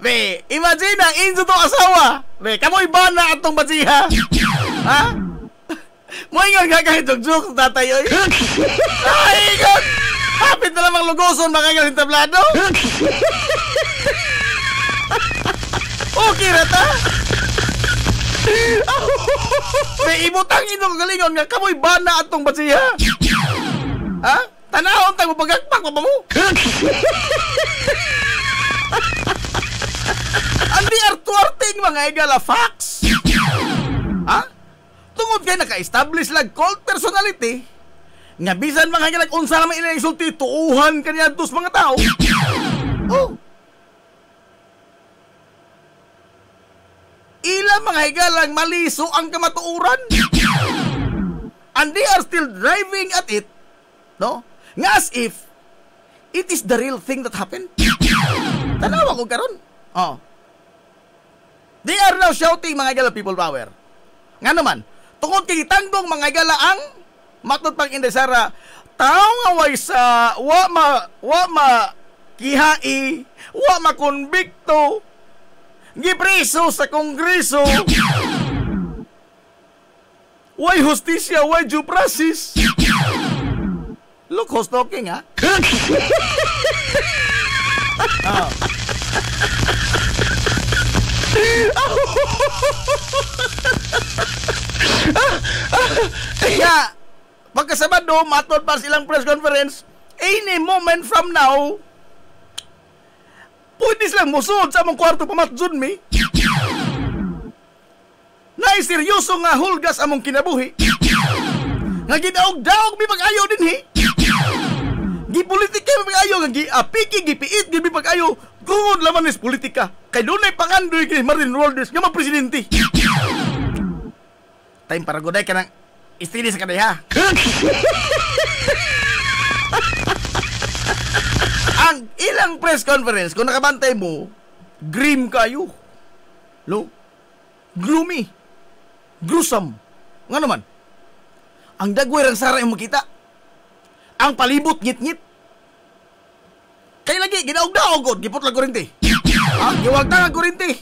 Be, imagine ang injo to asawa. Be, kamoy ba na atong batsiha? Ha? Mo ingon nga kahit joke-joke sa tatay, oy. Ay, ingon! Hapit na lamang lugoson, makagal yung tablado. Okay na ta? May ibutang inong galingon nga kamoy bana atong batsiha. Ha? Tanahon tayo mapagakpak pa ba mo? Andi artuarting mga igala facts. Ha? Tungod kayo naka-establish lang cult personality nga bisan mga igala unsa naman ilang isulti tuuhan kanya dos mga tao. Oh. Ilang mga higalang maliso ang kamatuuran. And they are still driving at it, no? Nga as if it is the real thing that happened. Tanawa ko karon. Oh. They are now shouting mga higala people power. Nga naman, tungod kay tanggong mga higala ang matod pang indesara tao nga way sa wa ma kihai, wa ma konbikto. Gipreso sa Kongreso. Why hostisya, why due process? Look who's talking, ha? Oh. Kaya, pagkasabado, matod pa silang press conference, any moment from now, pwede silang musod sa among kwarto pamatjun mi. Naiseryoso nga hulgas among kinabuhi. Nga gidaog-daog mi pag-ayo din hi. Gipolitika mi pag-ayo, nga giapiki, gipiit, mi pag-ayo. Gungod laman is politika. Kay dunay pangandoy kay Martin Rolders nga magpresidente. Time para goday ka ng istili sa kaday, ha? Ang ilang press conference, kung nakabantay mo, grim kayo. No? Gloomy. Gruesome. Nga naman, ang dagway ang sara yung makita. Ang palibot, ngit-ngit. Kaya lagi, ginaog-daog god, gipot lang kurinti. Giwag na ang kurinti.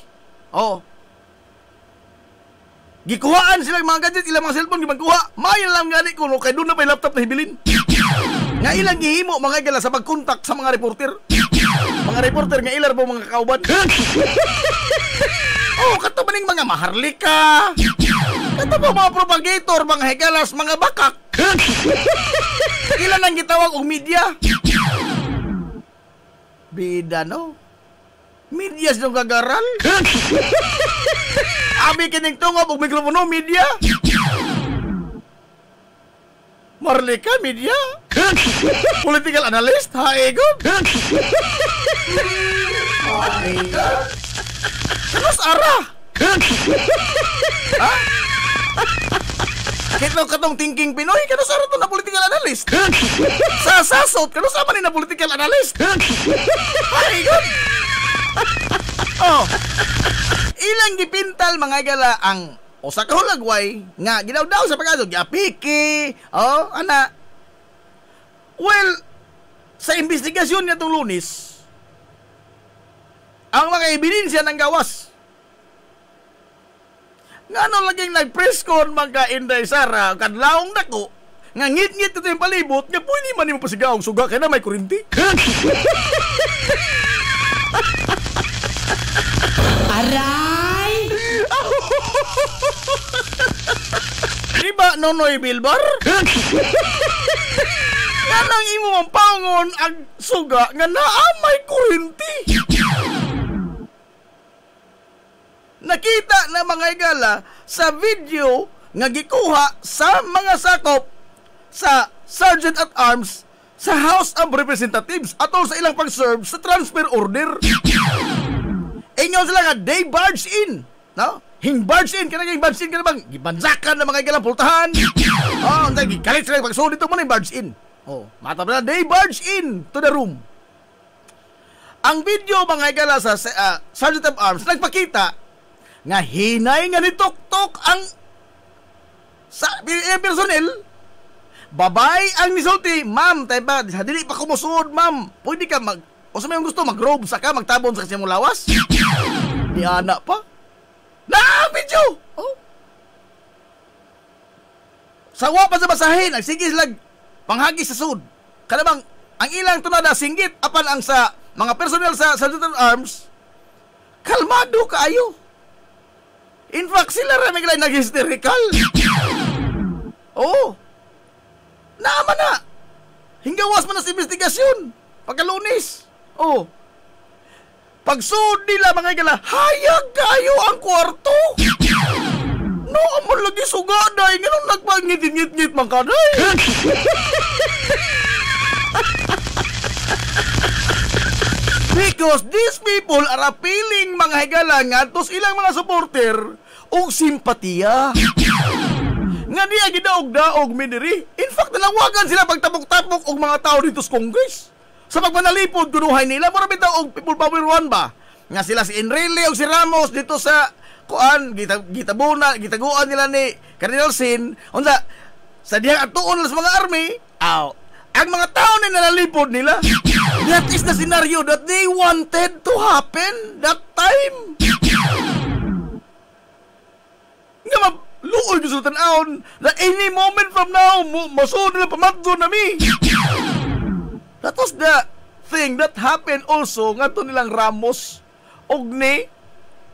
Oh. Gikuhaan silang mga gadget, ilang mga cellphone, gimagkuha. Mayan lang gani ko, no? Kaya doon na pa yung laptop na hibilin. Nga ilang gihimo mga igala sa pagkontak sa mga reporter. Mga reporter nga ilar po mga kauban. Oh, kato maning mga maharlika. Kato po mga propagator, mga higalas, mga bakak. Ilan ang gitawag og media? Bida, no? Media sa kagaral. Abi kining tungop og mikropono media. Marlika media. Political analyst haegon. Terus arah. Ha? Kaya katong thinking Pinoy, kano sa to na political analyst? Sa sasot, kano sa man na political analyst? Ay, good. Oh. Ilang gipintal mga gala ang usa ka hulagway nga gidawdaw sa pagkadto giapiki. Oh, ana. Well, sa investigasyon niya tong Lunes, ang mga ebidensya ng gawas nga ano laging nag-press con mga Inday Sara kadlawong dako nga ngit-ngit ito yung palibot nga pwede man mo pasigaw suga kaya na may kurinti. Aray! Diba Nonoy Bilbar? Nga nang imo ang pangon ang suga nga naa may kurinti. Nakita na mga igala sa video nga gikuha sa mga sakop sa Sergeant at Arms sa House of Representatives atol sa ilang pag-serve sa transfer order. Ingon sila nga they barge in, no? Hing barge in, kanang barge in kana bang gibansakan na mga igalang pultahan. Oh, unsay gikalit sila pagsulod mo na barge in. Oh, mata na they barge in to the room. Ang video mga igala sa Sergeant of Arms nagpakita nga hinay nga nitok-tok ang personnel. Babay ang nisulti, ma'am, tayo ba, dili pa kumusuod, ma'am. Pwede ka o sa may gusto, mag-robe sa ka, magtabon sa kasi mong lawas. Di anak pa. Video! Oh. Sawa pa sa basahin, nagsige sila panghagi sa sud. Kanabang, ang ilang tunada, singgit, apan ang sa mga personnel sa Sergeant Arms, kalmado kaayo. In fact, sila rin nag-hysterical. Oo. Naman na. Hinggawas man na sa investigasyon. Pagkalunis. Oo. Pagsuod nila mga igala, hayag kayo ang kwarto. No, aman lagi sugaday. Ganun nagpangit-ngit-ngit man kaday. Because these people are appealing mga higala nga tos ilang mga supporter o simpatiya. Nga niya gidaog-daog miniri. In fact, nalawagan sila pagtapok-tapok og mga tao dito sa Congress. Sa pagmanalipod, kunuhay nila, marami tao og People Power 1 ba? Nga sila si Enrile o si Ramos dito sa gitaguan nila ni Cardinal Sin. Unsa, sa diyang atuon sa mga army, ang mga tao na nalalipod nila, that is the scenario that they wanted to happen that time. Nga luoy ko sa tanawon na any moment from now, masod nila pamatdo na mi. That was the thing that happened also nga to nilang Ramos og ni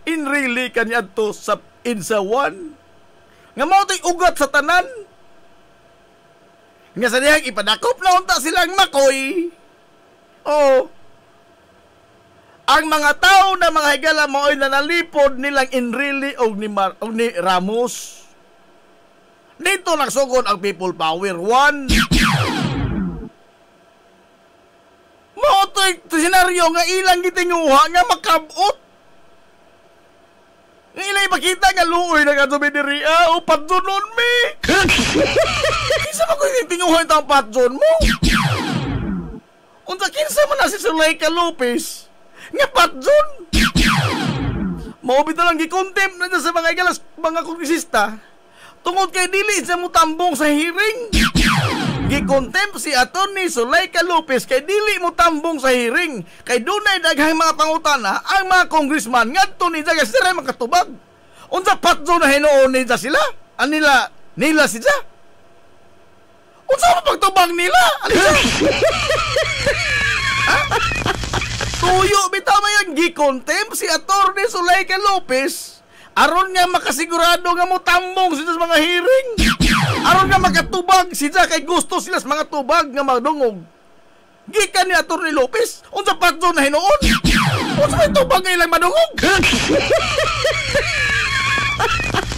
Enrile kanya to sa INSA 1. Nga mao tay ugat sa tanan. Nga sa dihang ipadakop na unta silang makoy. Oh. Ang mga tao na mga higala mao'y nanalipod nilang Enrile o ni Ramos. Dito nagsugod ang People Power 1. Mao'y senaryo nga ilang gitinguha nga makabot. Nga ilang ipakita nga luoy na ka dumidiri. Upat doon mi. Kinsa mo ko itinguha itang patson mo? Unsa kinsa man na si Zuleika Lopez nga patson? Maubit na lang gikontempt na sa mga igalas mga kongresista tungod kay dili sa mutambong sa hearing. Gikontempt si Atty. Zuleika Lopez kay dili mo tambong sa hearing kay dunay daghang mga pangutana ang mga congressman ngadto ni Jaga sila makatubag. Unsa patson na hinuon nila sila? Nila sila? Unsa man pagtubag nila? Alisa? Tuyo bitaw man gikontempt si Atty. Zuleika Lopez aron nga makasigurado nga mo tambong sila sa mga hearing. Aron nga makatubag sila kay gusto sila sa mga tubag nga magdungog. Gikan ni Atty. Lopez. Unsa patson na hinuon? Unsa may tubag nga ilang madungog?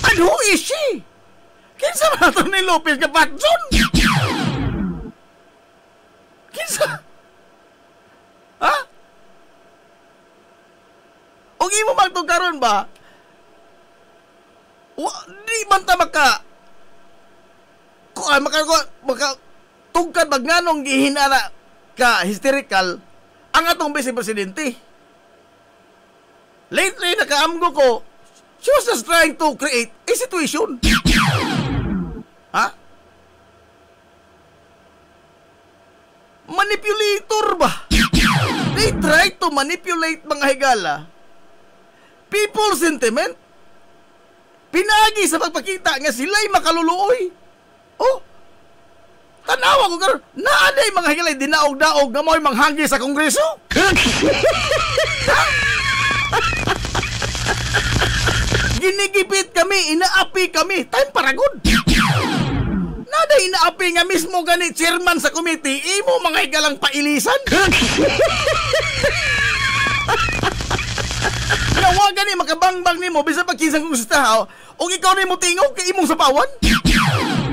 And who is she? Kinsa man Atty. Lopez nga patson? Kinsa? Ha? Og imo magtugkaron ba? Di man ta maka tugkad bag nganong gihinala ka hysterical ang atong vice presidente. Lately nakaamgo ko, she was just trying to create a situation. Ha? Manipulator ba? They try to manipulate mga higala. People's sentiment. Pinagi sa pagpakita nga sila'y makaluluoy. Oh, tanawa ko karon, naaday mga higala dinaog-daog nga mo'y manghagi sa Kongreso. Ginigipit kami, inaapi kami, time para good. Nada inaapi nga mismo gani chairman sa committee, imo mga higalang pailisan. Nawa gani makabangbang nimo bisa pag kinsang gustaha, o ikaw na mo tingog kay imong sapawan.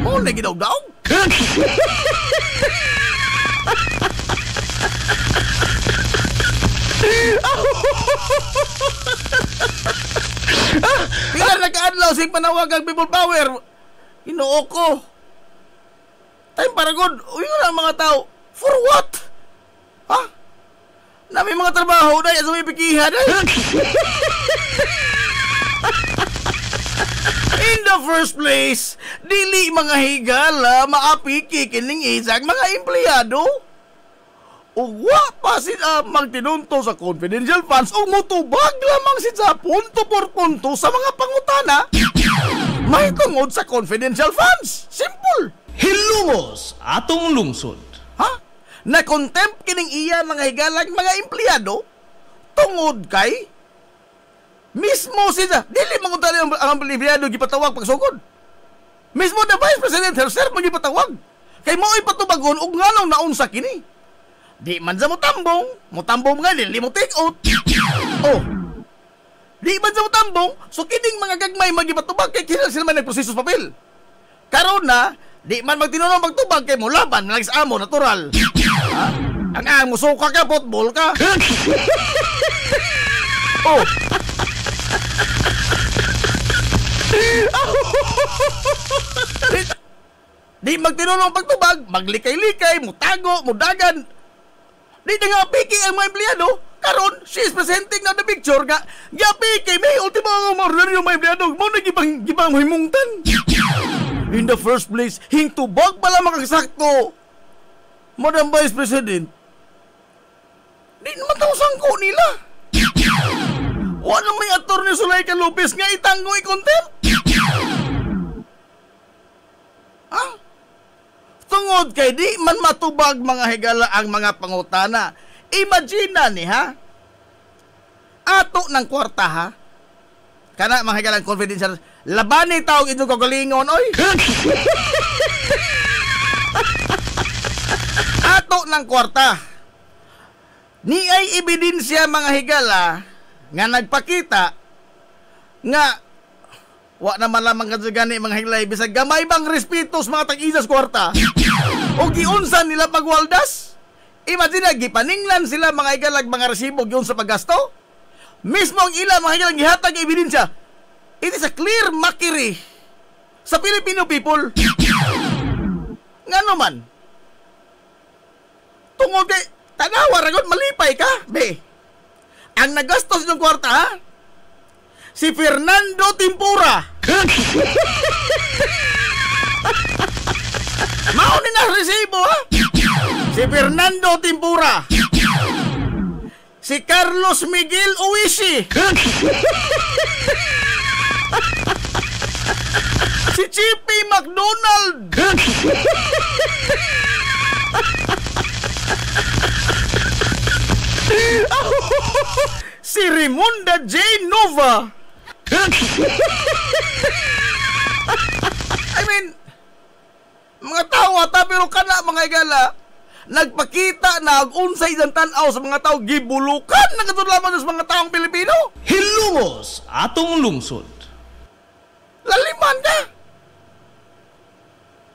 Mo na gidaog-daog. Pilar nakaadlaw sing panawagang people power. Inuo ko. Time para good. Uy na mga tao. For what? Ha? Na may mga trabaho na sa may pikihan. In the first place, dili mga higala maapiki kining isang mga empleyado. Uwa pa sila magtinunto sa confidential funds o mutubag lamang sila punto por punto sa mga pangutana. May tungod sa confidential funds. Simple. Hilumos atong lungsod. Ha? Na-contempt kining iya mga higalang mga empleyado tungod kay mismo sila. Dili manguntali ang empleyado gipatawag pagsugod. Mismo the Vice President herself magipatawag. Kay mao'y patubagon og nganong naunsa kini. Di man sa mutambong nga dili mo take out. Oh. Di man sa mutambong, so kining mga gagmay magipatubag kay kinsa sila man nagproseso sa papel. Karon na, di man magtinulong magtubag kay mo laban lang sa amo natural. Ha? Ang amo suka ka football ka. Oh. Di magtinulong pagtubag, maglikay-likay, mutago, mudagan. Di na nga piki ang mga empleyado. Karon, she is presenting na the picture nga piki, may ultimo ang order yung mga empleyado. Mo na gibang himungtan. In the first place, hingtubag pala makasakto. Madam Vice President, di naman tayo sangko nila. Wala may Atty. Zuleika Lopez nga itanggo i-contempt. Ha? Tungod kay di man matubag mga higala ang mga pangutana. Imagine na ni ha? Ato ng kwarta ha? Kana mga higalang confidential. Labani tawag ito kagalingon oy. Ato ng kwarta. Ni ay ebidensya mga higala nga nagpakita nga wa na malamang kadagani mga higlay bisag gamay bang respeto sa mga tag-isas kwarta o giunsan nila pagwaldas. Imagine gipaninglan sila mga higalag mga resibo giun sa paggasto mismo ang ila mga higalang gihatag ebidensya. It is a clear mockery sa Filipino people. Ngano man tungod kay tanawa ragon malipay ka be. Ang nagastos ng kwarta ha? Si Fernando Timpura. Mauni na resibo ha? Si Fernando Timpura. Si Carlos Miguel Uishi. Si Chippy McDonald. Si Rimonda J. Nova. I mean, mga tawa ta pero kana mga igala. nagpakita na og unsay isang tan-aw sa mga tao gibulukan na katulaman sa mga taong Pilipino. Hilungos atong lungsod. Laliman ka.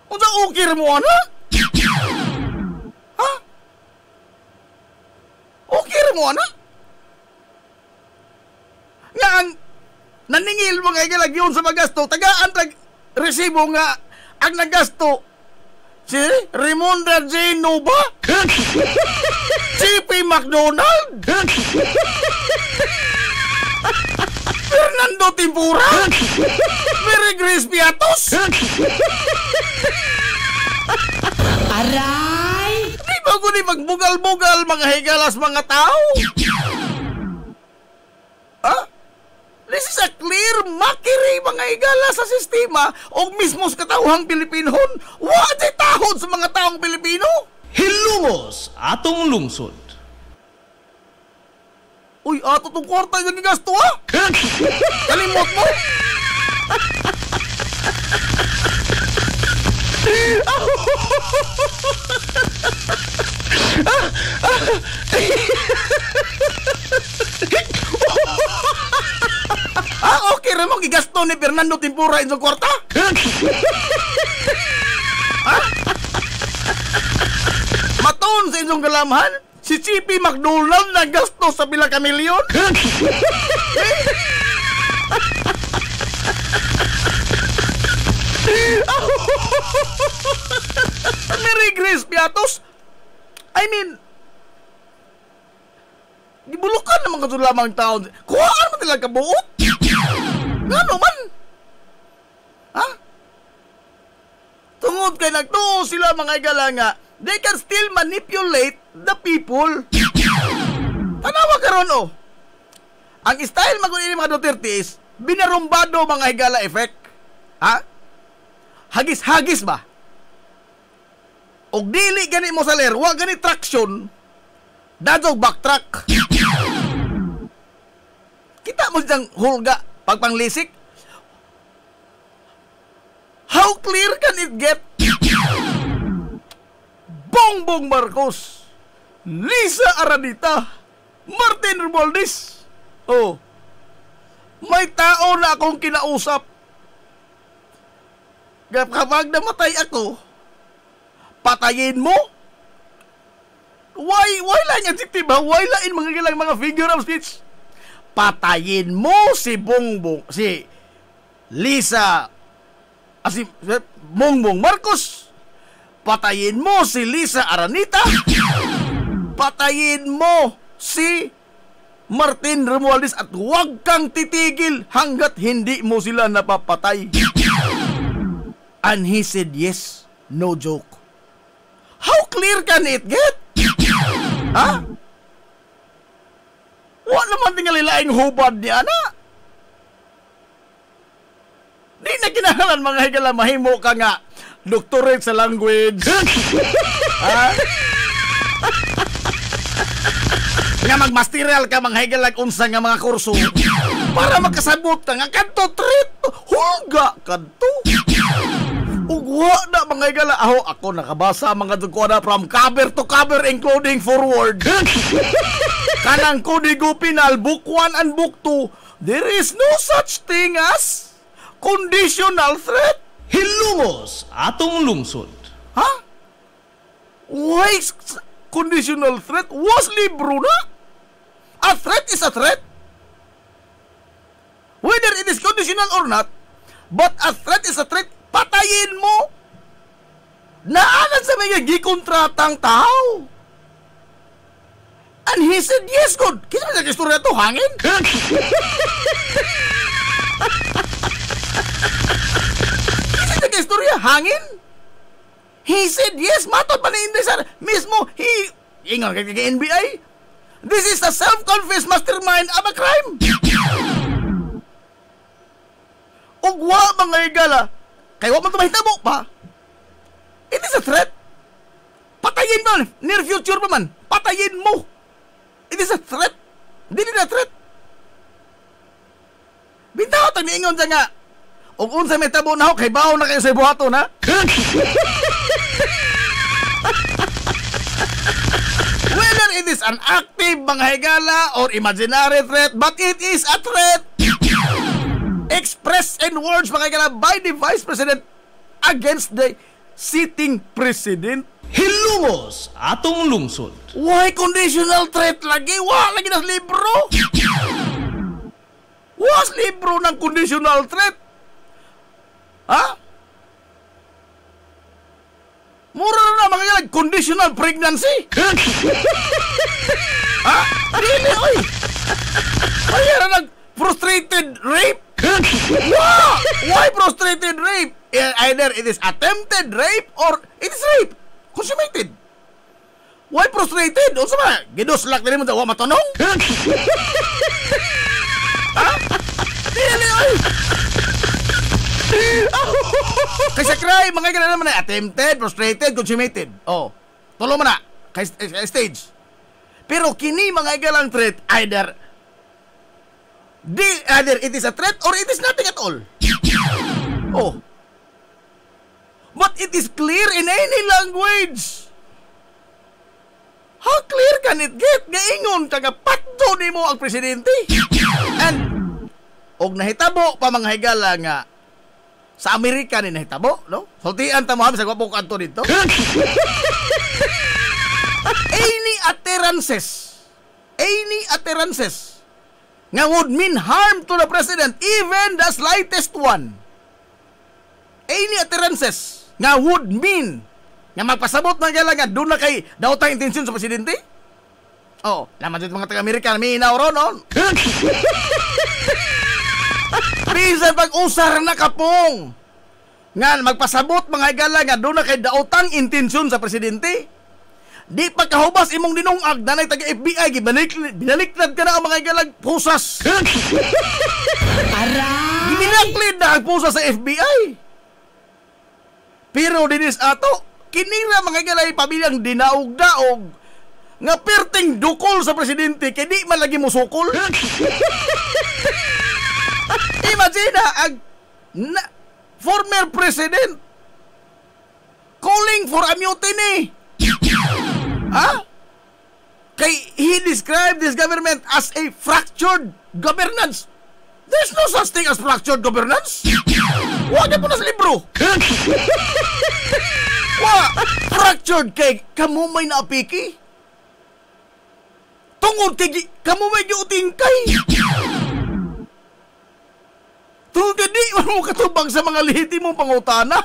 Unsa ukir mo ana? Ha? Ukir mo ana? Nga ang naningil mo nga igalagyon sa magasto, tagaan tag resibo nga ang nagasto si Raimonda J. Nova, CP McDonald, Fernando Timpura, Mary Grace Piatos. Aray! Di ba ko di magbugal-bugal mga higalas mga tao? Ha? This is a clear makiri mga higala sa sistema o mismo sa katauhang Pilipinhon. Wa di tahod sa mga taong Pilipino. Hilungos atong lungsod. Uy, ato tong kwarta yung gasto ha? Kalimot mo? Okay ramong gigasto ni Fernando Timpura in sa kwarta? Maton sa inyong galamhan, si CP McDonald nagasto sa pila ka milyon? Mary Grace Piatos, I mean, gibulukan naman ka lamang taon. Kuhaan mo nila kabuot? Nga naman? Ha? Tungod kay nagtuo sila mga igala nga, they can still manipulate the people. Tanawa ka ron, oh. Ang style magunin mga Duterte is, binarumbado mga higala effect. Ha? Hagis-hagis ba? O dili gani mo sa ler, wag gani traction, dadog backtrack. Kita mo siyang hulga pagpanglisik. How clear can it get? Bongbong Marcos, Lisa Aranita, Martin Romualdez. Oh, may tao na akong kinausap. Kapag namatay ako, patayin mo? Why lang yan si Tiba? Why lang mga mga figure of speech? Patayin mo si Bongbong, si Lisa, si Bongbong Marcos. Patayin mo si Lisa Aranita. Patayin mo si Martin Romualdez at huwag kang titigil hanggat hindi mo sila napapatay. And he said yes, no joke. How clear can it get? Ha? Wa naman tingalilaing hubad ni ana. Di na kinahanglan mga higala mahimo ka nga doctorate sa language. Ha? Nga magmasteral ka mga higala unsa nga mga kurso para makasabot ka nga kanto treat hulga kanto. Ugwa na mga igala. Ako nakabasa mga dugkona from cover to cover including forward. Kanang Kodigo Penal Book 1 and Book 2, there is no such thing as conditional threat. Hilungos atong lungsod. Ha? Why conditional threat? Was libro na? A threat is a threat. Whether it is conditional or not, but a threat is a threat. Patayin mo. Naanan sa mga gikontratang tao. And he said, yes, good. Kisa mo sa istorya to, hangin? Kisa sa istorya, hangin? He said, yes, matod pa na indesar. Mismo, ingat kay NBI. This is a self-confessed mastermind of a crime. Ugwa mga igala. Kaya wag man ito mahitabo pa. It is a threat. Patayin mo. Near future pa man. Patayin mo. It is a threat. Hindi na threat. Bintaw tag niingon siya nga. Ug unsa may tabo na ho, kay bawo na kayo sa buhaton ha. an active mga higala or imaginary threat, but it is a threat expressed in words mga higala by the Vice President against the sitting President. Hilungos atong lungsod. Why conditional threat lagi? Lagi na libro. Was libro ng conditional threat? Ha? Mura na mga yan, conditional pregnancy. Ha? Really, oy? Mayroon ng frustrated rape? Why frustrated rape? Either it is attempted rape or it is rape. Consummated. Why frustrated? O sama, giduslak na rin mo sa matanong? Ha? Really, oy? Kasi cry, mga ganun naman na attempted, frustrated, consummated. Oh, tulo mo na, kay stage. Pero kini mga galang threat, either it is a threat or it is nothing at all. Oh. But it is clear in any language. How clear can it get? Gaingon ka nga patdo ni mo ang presidente. And og nahitabo pa mga higala nga sa Amerika ni nahitabo, no? Sultian ta mo sa gwapo kanto dito. Any utterances nga would mean harm to the president, even the slightest one. Any utterances nga would mean nga magpasabot na gala nga doon na kay daotang intensyon sa presidente. Oh, naman dito mga taga-Amerika may inaw ron, no? Bisan pag-usar na kapong nga magpasabot mga gala nga doon na kay daotang intensyon sa presidente. Di pagkahubas imong dinungag na taga FBI binaliktad ka na ang mga galag pusas. Binaliktad na ang pusas sa FBI. Pero dinis ato kinira mga galay pamilyang dinaog-daog nga perting dukol sa presidente kay di man lagi mo sukol. Imagine ang former president calling for a mutiny. Ha? Kay he described this government as a fractured governance. There's no such thing as fractured governance. Wag po na sa libro. Fractured kay kamo may naapiki. Tungod kay kamo may giutingkay. Tungod kay di mo katubang sa mga lihiti mong pangutana.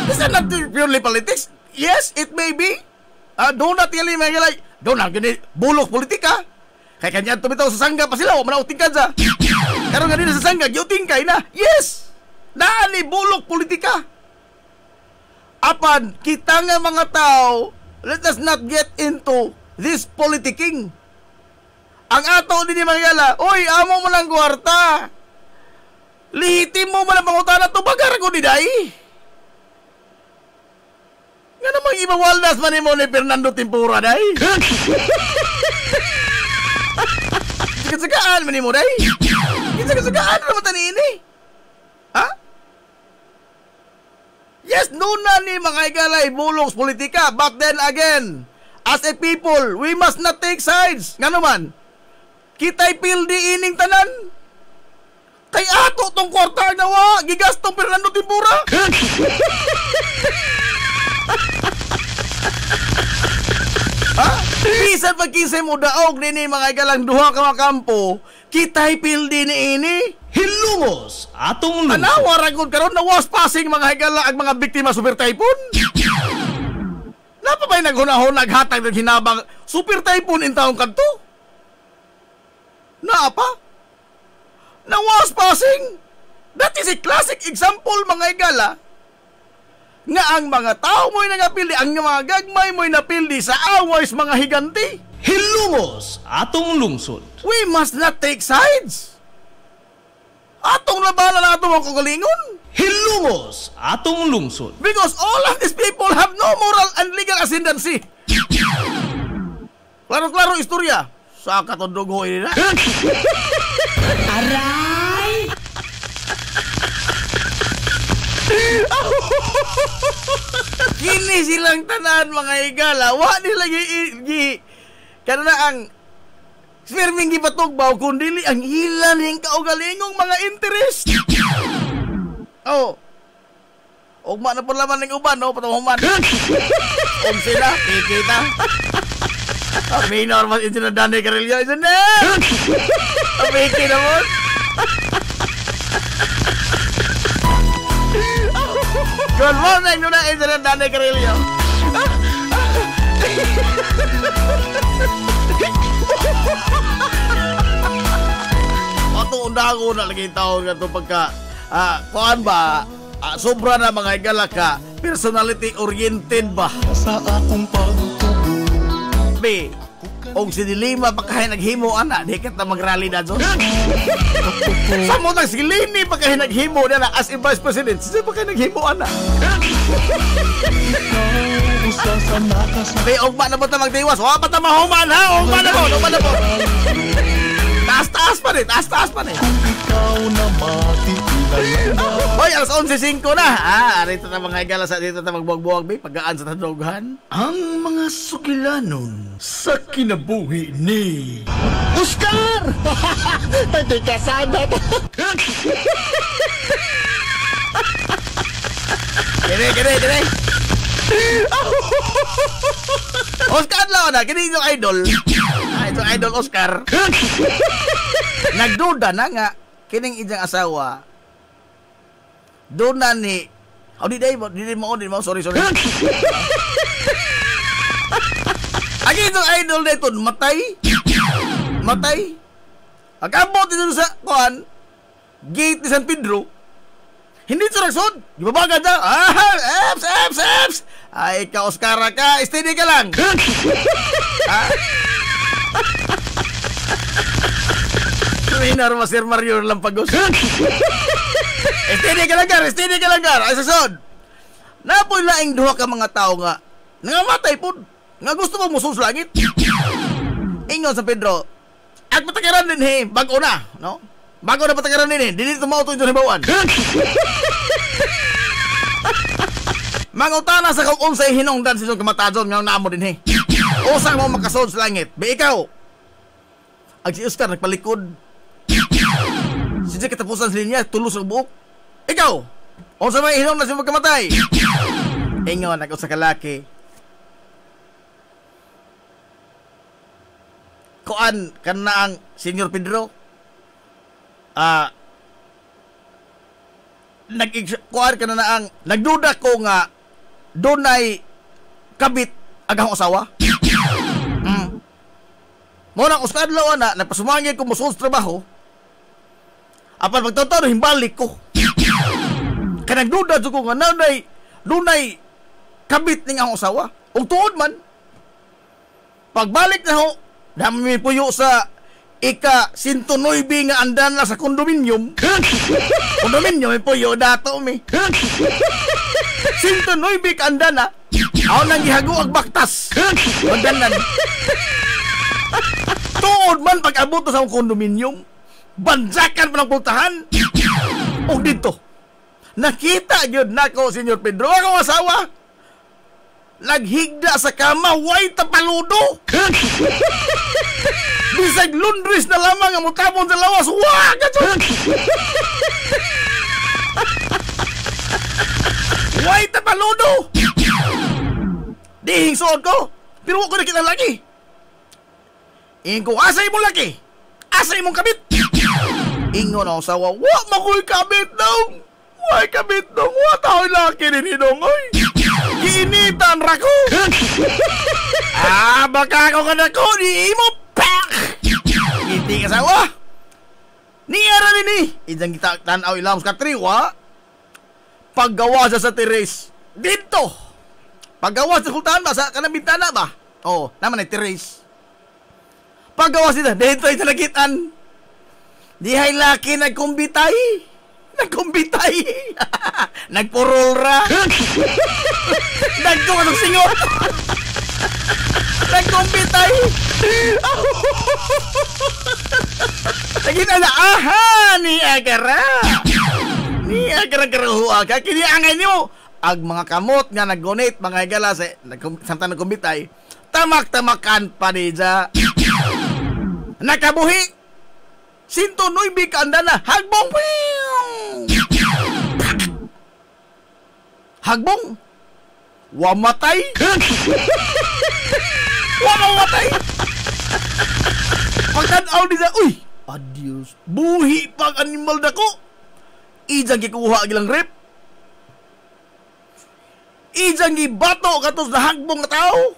Is that not purely politics? Yes, it may be. Do not tell me like, do not gani bulok politika. Kay kanya tumitaw sa sangga pa sila, wala uting kadza. Karon nga sa sangga, giuting kay na. Yes. Naani bulok politika. Apan kita nga mga tao, let us not get into this politicking. Ang ato din mga gala, oy, amo mo lang kwarta. Lihitim mo man ang pangutana to bagar ko di dai. Nga namang ibawaldas man mo ni Fernando Tempura day. Kasagaan man mo day. Kasagaan naman tani ini. Ha? Yes, noon na ni mga igalay bulong politika, but then again, as a people, we must not take sides. Nga naman, kita'y pildi ining tanan. Kay ato tong kwarta nawa, gigastong Fernando Tempura. Ha? Bisan pag kinsay mo daog nini mga igalang duha ka mga kampo, kita'y pildi ni ini. Hilungos atong lungsod. Anawa ragod karon na was passing mga higala ang mga biktima super typhoon. Napa ba'y naghunahon naghatag ng hinabang super typhoon in taong kadto? Naapa? Na was passing. That is a classic example mga higala nga ang mga tao mo'y nagapildi, ang mga gagmay mo'y napildi sa aways mga higanti. Hilungos atong lungsod. We must not take sides. Atong labanan na atong kagalingon. Hilungos atong lungsod. Because all of these people have no moral and legal ascendancy. Klaro-klaro istorya. Sa katundog ho ini na. Aray! Kini silang tanan mga higala. Wa nila Kana na ang swerving gipatugbaw kundili ang ilan ning kaugalingong mga interest. Oh. Ugma na po laman ng uban, no? Patamuman. Sila, kikita. Minor mas ito na Danny Carillo. Ito na! Piki naman. Good morning, no na ito na Danny Carillo. Matunda ko na lagi taon nga ito pagka kuhaan ba sobra na mga igala ka personality oriented ba sa akong pagtubo be og sinilima pa kahay naghimo ana di kat na magrally na zo sa mo tang silini pa kahay naghimo na as a vice president sa pa kahay naghimo ana be og ba na mo ta magdiwas wa pa ta mahuman ha og ba na po taas pa ni ikaw na mati hoy, alas 11:05 na. Arito na mga igala sa dito na magbuwag-buwag, be. Paggaan sa tadughan. Ang mga sukilanon sa kinabuhi ni Oscar! Hindi ka sana. Kini. Oscar lang na. Kini yung idol. Itong idol Oscar. Nagduda na nga. Kining ijang asawa. Doon na ni... di mo. Sorry. Ang itong idol na ito, matay. Agabot ito sa, gate ni San Pedro. Hindi ito raksod. Ibabaga na. Eps. Ay, ka, Oscar ka. Steady ka lang. Minar Sir Mario Lampagos. Steady ka lang gar. Ay sasod. Napoy laing duha ka mga tao nga nangamatay po. Nga gusto mo musos langit. Ingon sa Pedro. At patakaran din bago na, no? Bago na patakaran din Dili tumauto ito ni Bawan. Mangutana sa kung unsay hinungdan sa inyong kamatadon nga naamo din Usang mo makasod sa langit. Be ikaw. Ang si Oscar nagpalikod. Since katapusan sa linya, tulos ang buok. Ikaw! O sa may hinong na siya magkamatay? Ingon, ako sa kalaki. Kuan, kan na ang Senyor Pedro? Kuan ka na ang nagduda ko nga doon ay kabit agang usawa? Muna, Oscar Lawa na, nagpasumangin ko musuos trabaho. Apan pagtataw, himbalik ko. Kanang duda ko nga dunay kabit ning ang usawa. Ug tuod man. Pagbalik na ho, dami puyo sa ika-109 nga andan na sa kondominium. Kondominium may puyo dato mi. 109 ka andan na. Aw nang gihago ag baktas. Magdanan. Tuod man pag-abot sa kondominium. Banjakan pa ng pultahan. O dito, nakita yun nako, Senyor Pedro, akong asawa. Naghigda sa kama, way tapaludo. Bisag lundris na lamang ang mutabon sa lawas. Wag! Way tapaludo. Dihing suod ko. Pero wako na kita lagi. Ingin ko, asay mo lagi. Asay mong kabit. Ingon ang sawa, wa makoy kabit daw. Way kabit daw. Wa tao'y laki rin hinong. Oy. Giinitan rako. Baka ako ka na ko. Di mo. Pak! Hindi ka sawa. Niyara rin Idang kita tanaw ilam sa katriwa. Paggawa sa teres. Dito. Paggawa sa sultan ba? Sa kanang bintana ba? Naman ay teres. Paggawa sila, dito ay talagitan. Dihay laki nagkumbitay. Nagpurulra. Nagto ka ng singot. Nagkumbitay. Nakita na, ni agara. Ni agara karahuwa ka. Kiniangay niyo, ag mga kamot nga nag-donate mga higala sa samtang nagkumbitay, tamak-tamakan pa niya. Nakabuhi 109 ka andana, hagbong hagbong wamatay wamatay pagtanaw niya, uy, adios, buhi pag animal dako. Ijang gikuha gilang rep, ijang gibato katos na hagbong na tao.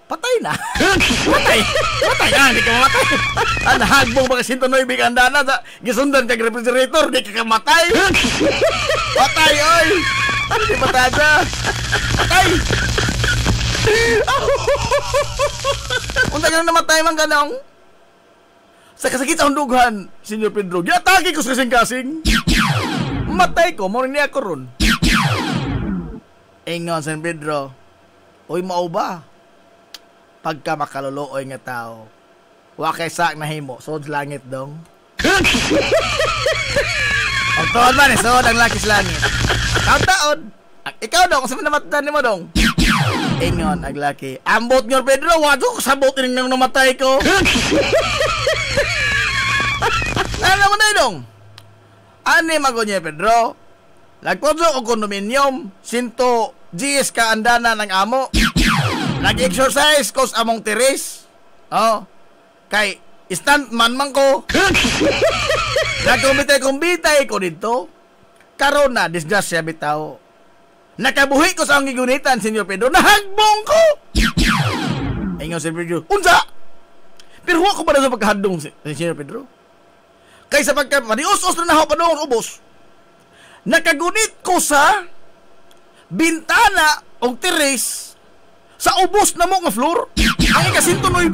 Patay na. Patay di ka mamatay. Ang hagbong baka 109 ka andana sa gisundan kag refrigerator, di ka kamatay. Patay, oy. Di patay. Patay. Unta ka namatay man ganong. Sa kasakit sa hundugan, Senyor Pedro, giatake ko sa kasing-kasing. Matay ko, mo niya ako ron. Ingon, San Pedro, uy, mao ba? Pagka makaluluoy nga tao, wakay sak na himo, sod langit dong. Ang tuon man, sod ang lakis langit. Taon-taon, ikaw dong, sa manamatan mo dong. Ingon, ang laki, ambot nyo Pedro, wadok, sabot rin nang namatay ko. Ano mo na dong? Ani mago niya Pedro, nagpodso o kondominium, 110 ka andana ng amo. Nag-exercise ko sa among teres. Kay stuntman man ko. Nagkumbitay ko dito. Karon na disgrasya bitaw. Nakabuhi ko sa ang gigunitan, Senyor Pedro. Nahagbong ko. Ingon si Pedro, unsa? Pero huwag ko ba na sa pagkahadong, Senyor Pedro? Kaysa pagka manius-us na nahaw pa doon ubos. Nakagunit ko sa bintana o teres sa ubos na mo nga floor, ang ika-109.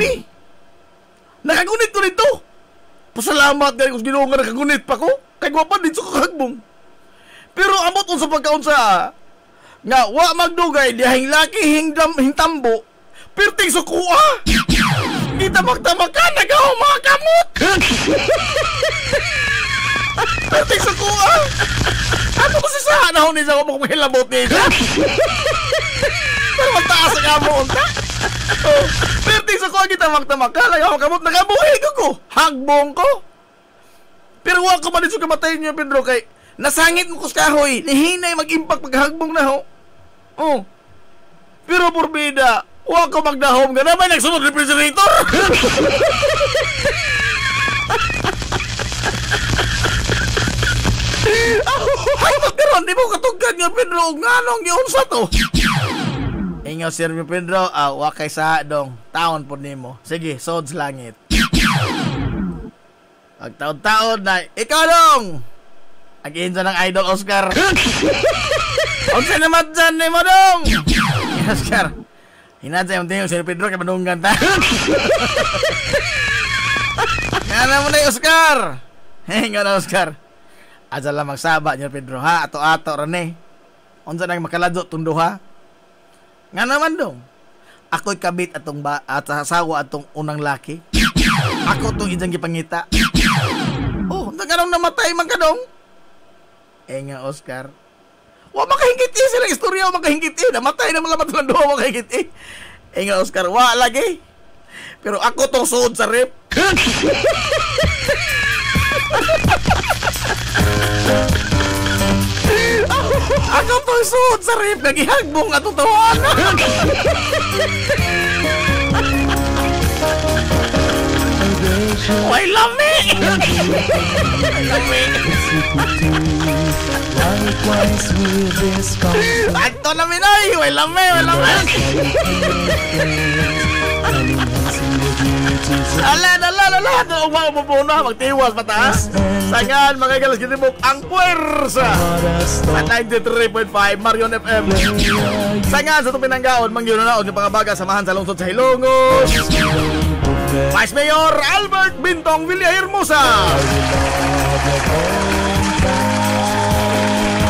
Nakagunit ko dito. Pasalamat gani ko sa Ginoo nga nakagunit pa ko. Kay gwapan dito ko kahagbong. Pero amot unsa pagkaunsa nga wa magdugay dihang laki hingtambo. Perting sukuha. Kita magtamakan nagaw mga kamot. Perting sukuha. Ano ko sa nahon ni sa ko mo hilabot ni siya. Pero mataas ang amo unta. Perting sa ko kita magtamakan nagaw kamot nagabuhi ko. Hagbong ko. Pero wa ko man dito kamatay niyo Pedro kay nasangit mo ko sa kahoy. Nihinay mag-impact paghagbong na ho. Pero porbida, wa ko magdahom nga naman nagsunod refrigerator. Hagbong karon di mo katugkan nga Pedro nganong giunsa to. Ingaw Sir Pedro, wa kay sa dong taon po nimo. Sige, sods langit. Pag taon-taon na, ikaw dong! Ag-insa ng Idol Oscar. Unsa naman dyan ni mo dong? Oscar, hinadya yung tingin si Pedro kay manunggan ta. Nga mo na yung Oscar. Nga na Oscar. Adya lang magsaba niyo Pedro ha, ato-ato rin unsa nang makalado tundo ha. Nga naman dong. Ako'y kabit atong at asawa atong unang laki. Ako itong idang gipangita. Nagkarong namatay man ka dong. Nga Oscar, wa makahingkit sila istorya, wa makahingkit namatay na malamat lang doon, wa makahingkit nga Oscar, wa lagi. Pero ako tong suod sa rep. Ako tong suod sa rep, nagihagbong atong tawaan. Way lami! Ato na Minoy! Way lami! Ala! Ito ang mga pupuna, magtiwas mataas. Sangan, mga galas kinibok ang puwersa sa 93.5 Marion FM. Sangan sa itong pinanggaon, mangyunanaon ng pangabaga samahan sa lungsod sa Hilongos. Vice Mayor Albert Bintong Villahermosa.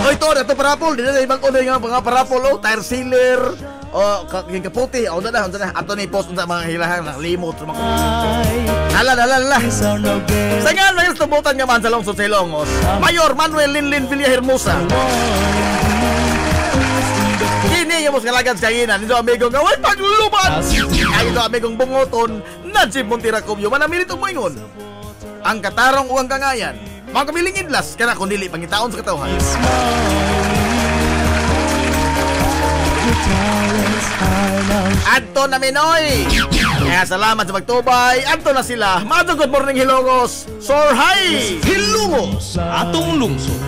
O ito, ito parapol. Dito na ibang unay nga mga parapol. Tire sealer. O, kaputi. O, na. Ato na i-post sa mga hilahan. Limot sa mga Hala. Sangan may istubutan nga man sa lungsod sa Ilongos. Mayor Manuel Linlin Villahermosa. Kini yung mga kalagad sa kahinan. Ito amigong gawin paglulubat. Ay ito amigong bungoton. Nadsip mong tirakubyo. Manamilit mo ingon. Ang katarong uwang kangayan. Mga kamiling idlas. Kana kung dili pangitaon sa katawhan. Adto na Minoy. Kaya salamat sa pagtubay. Adto na sila. Good morning Hilongos. Sorhay Hilongos. Atong lungsod.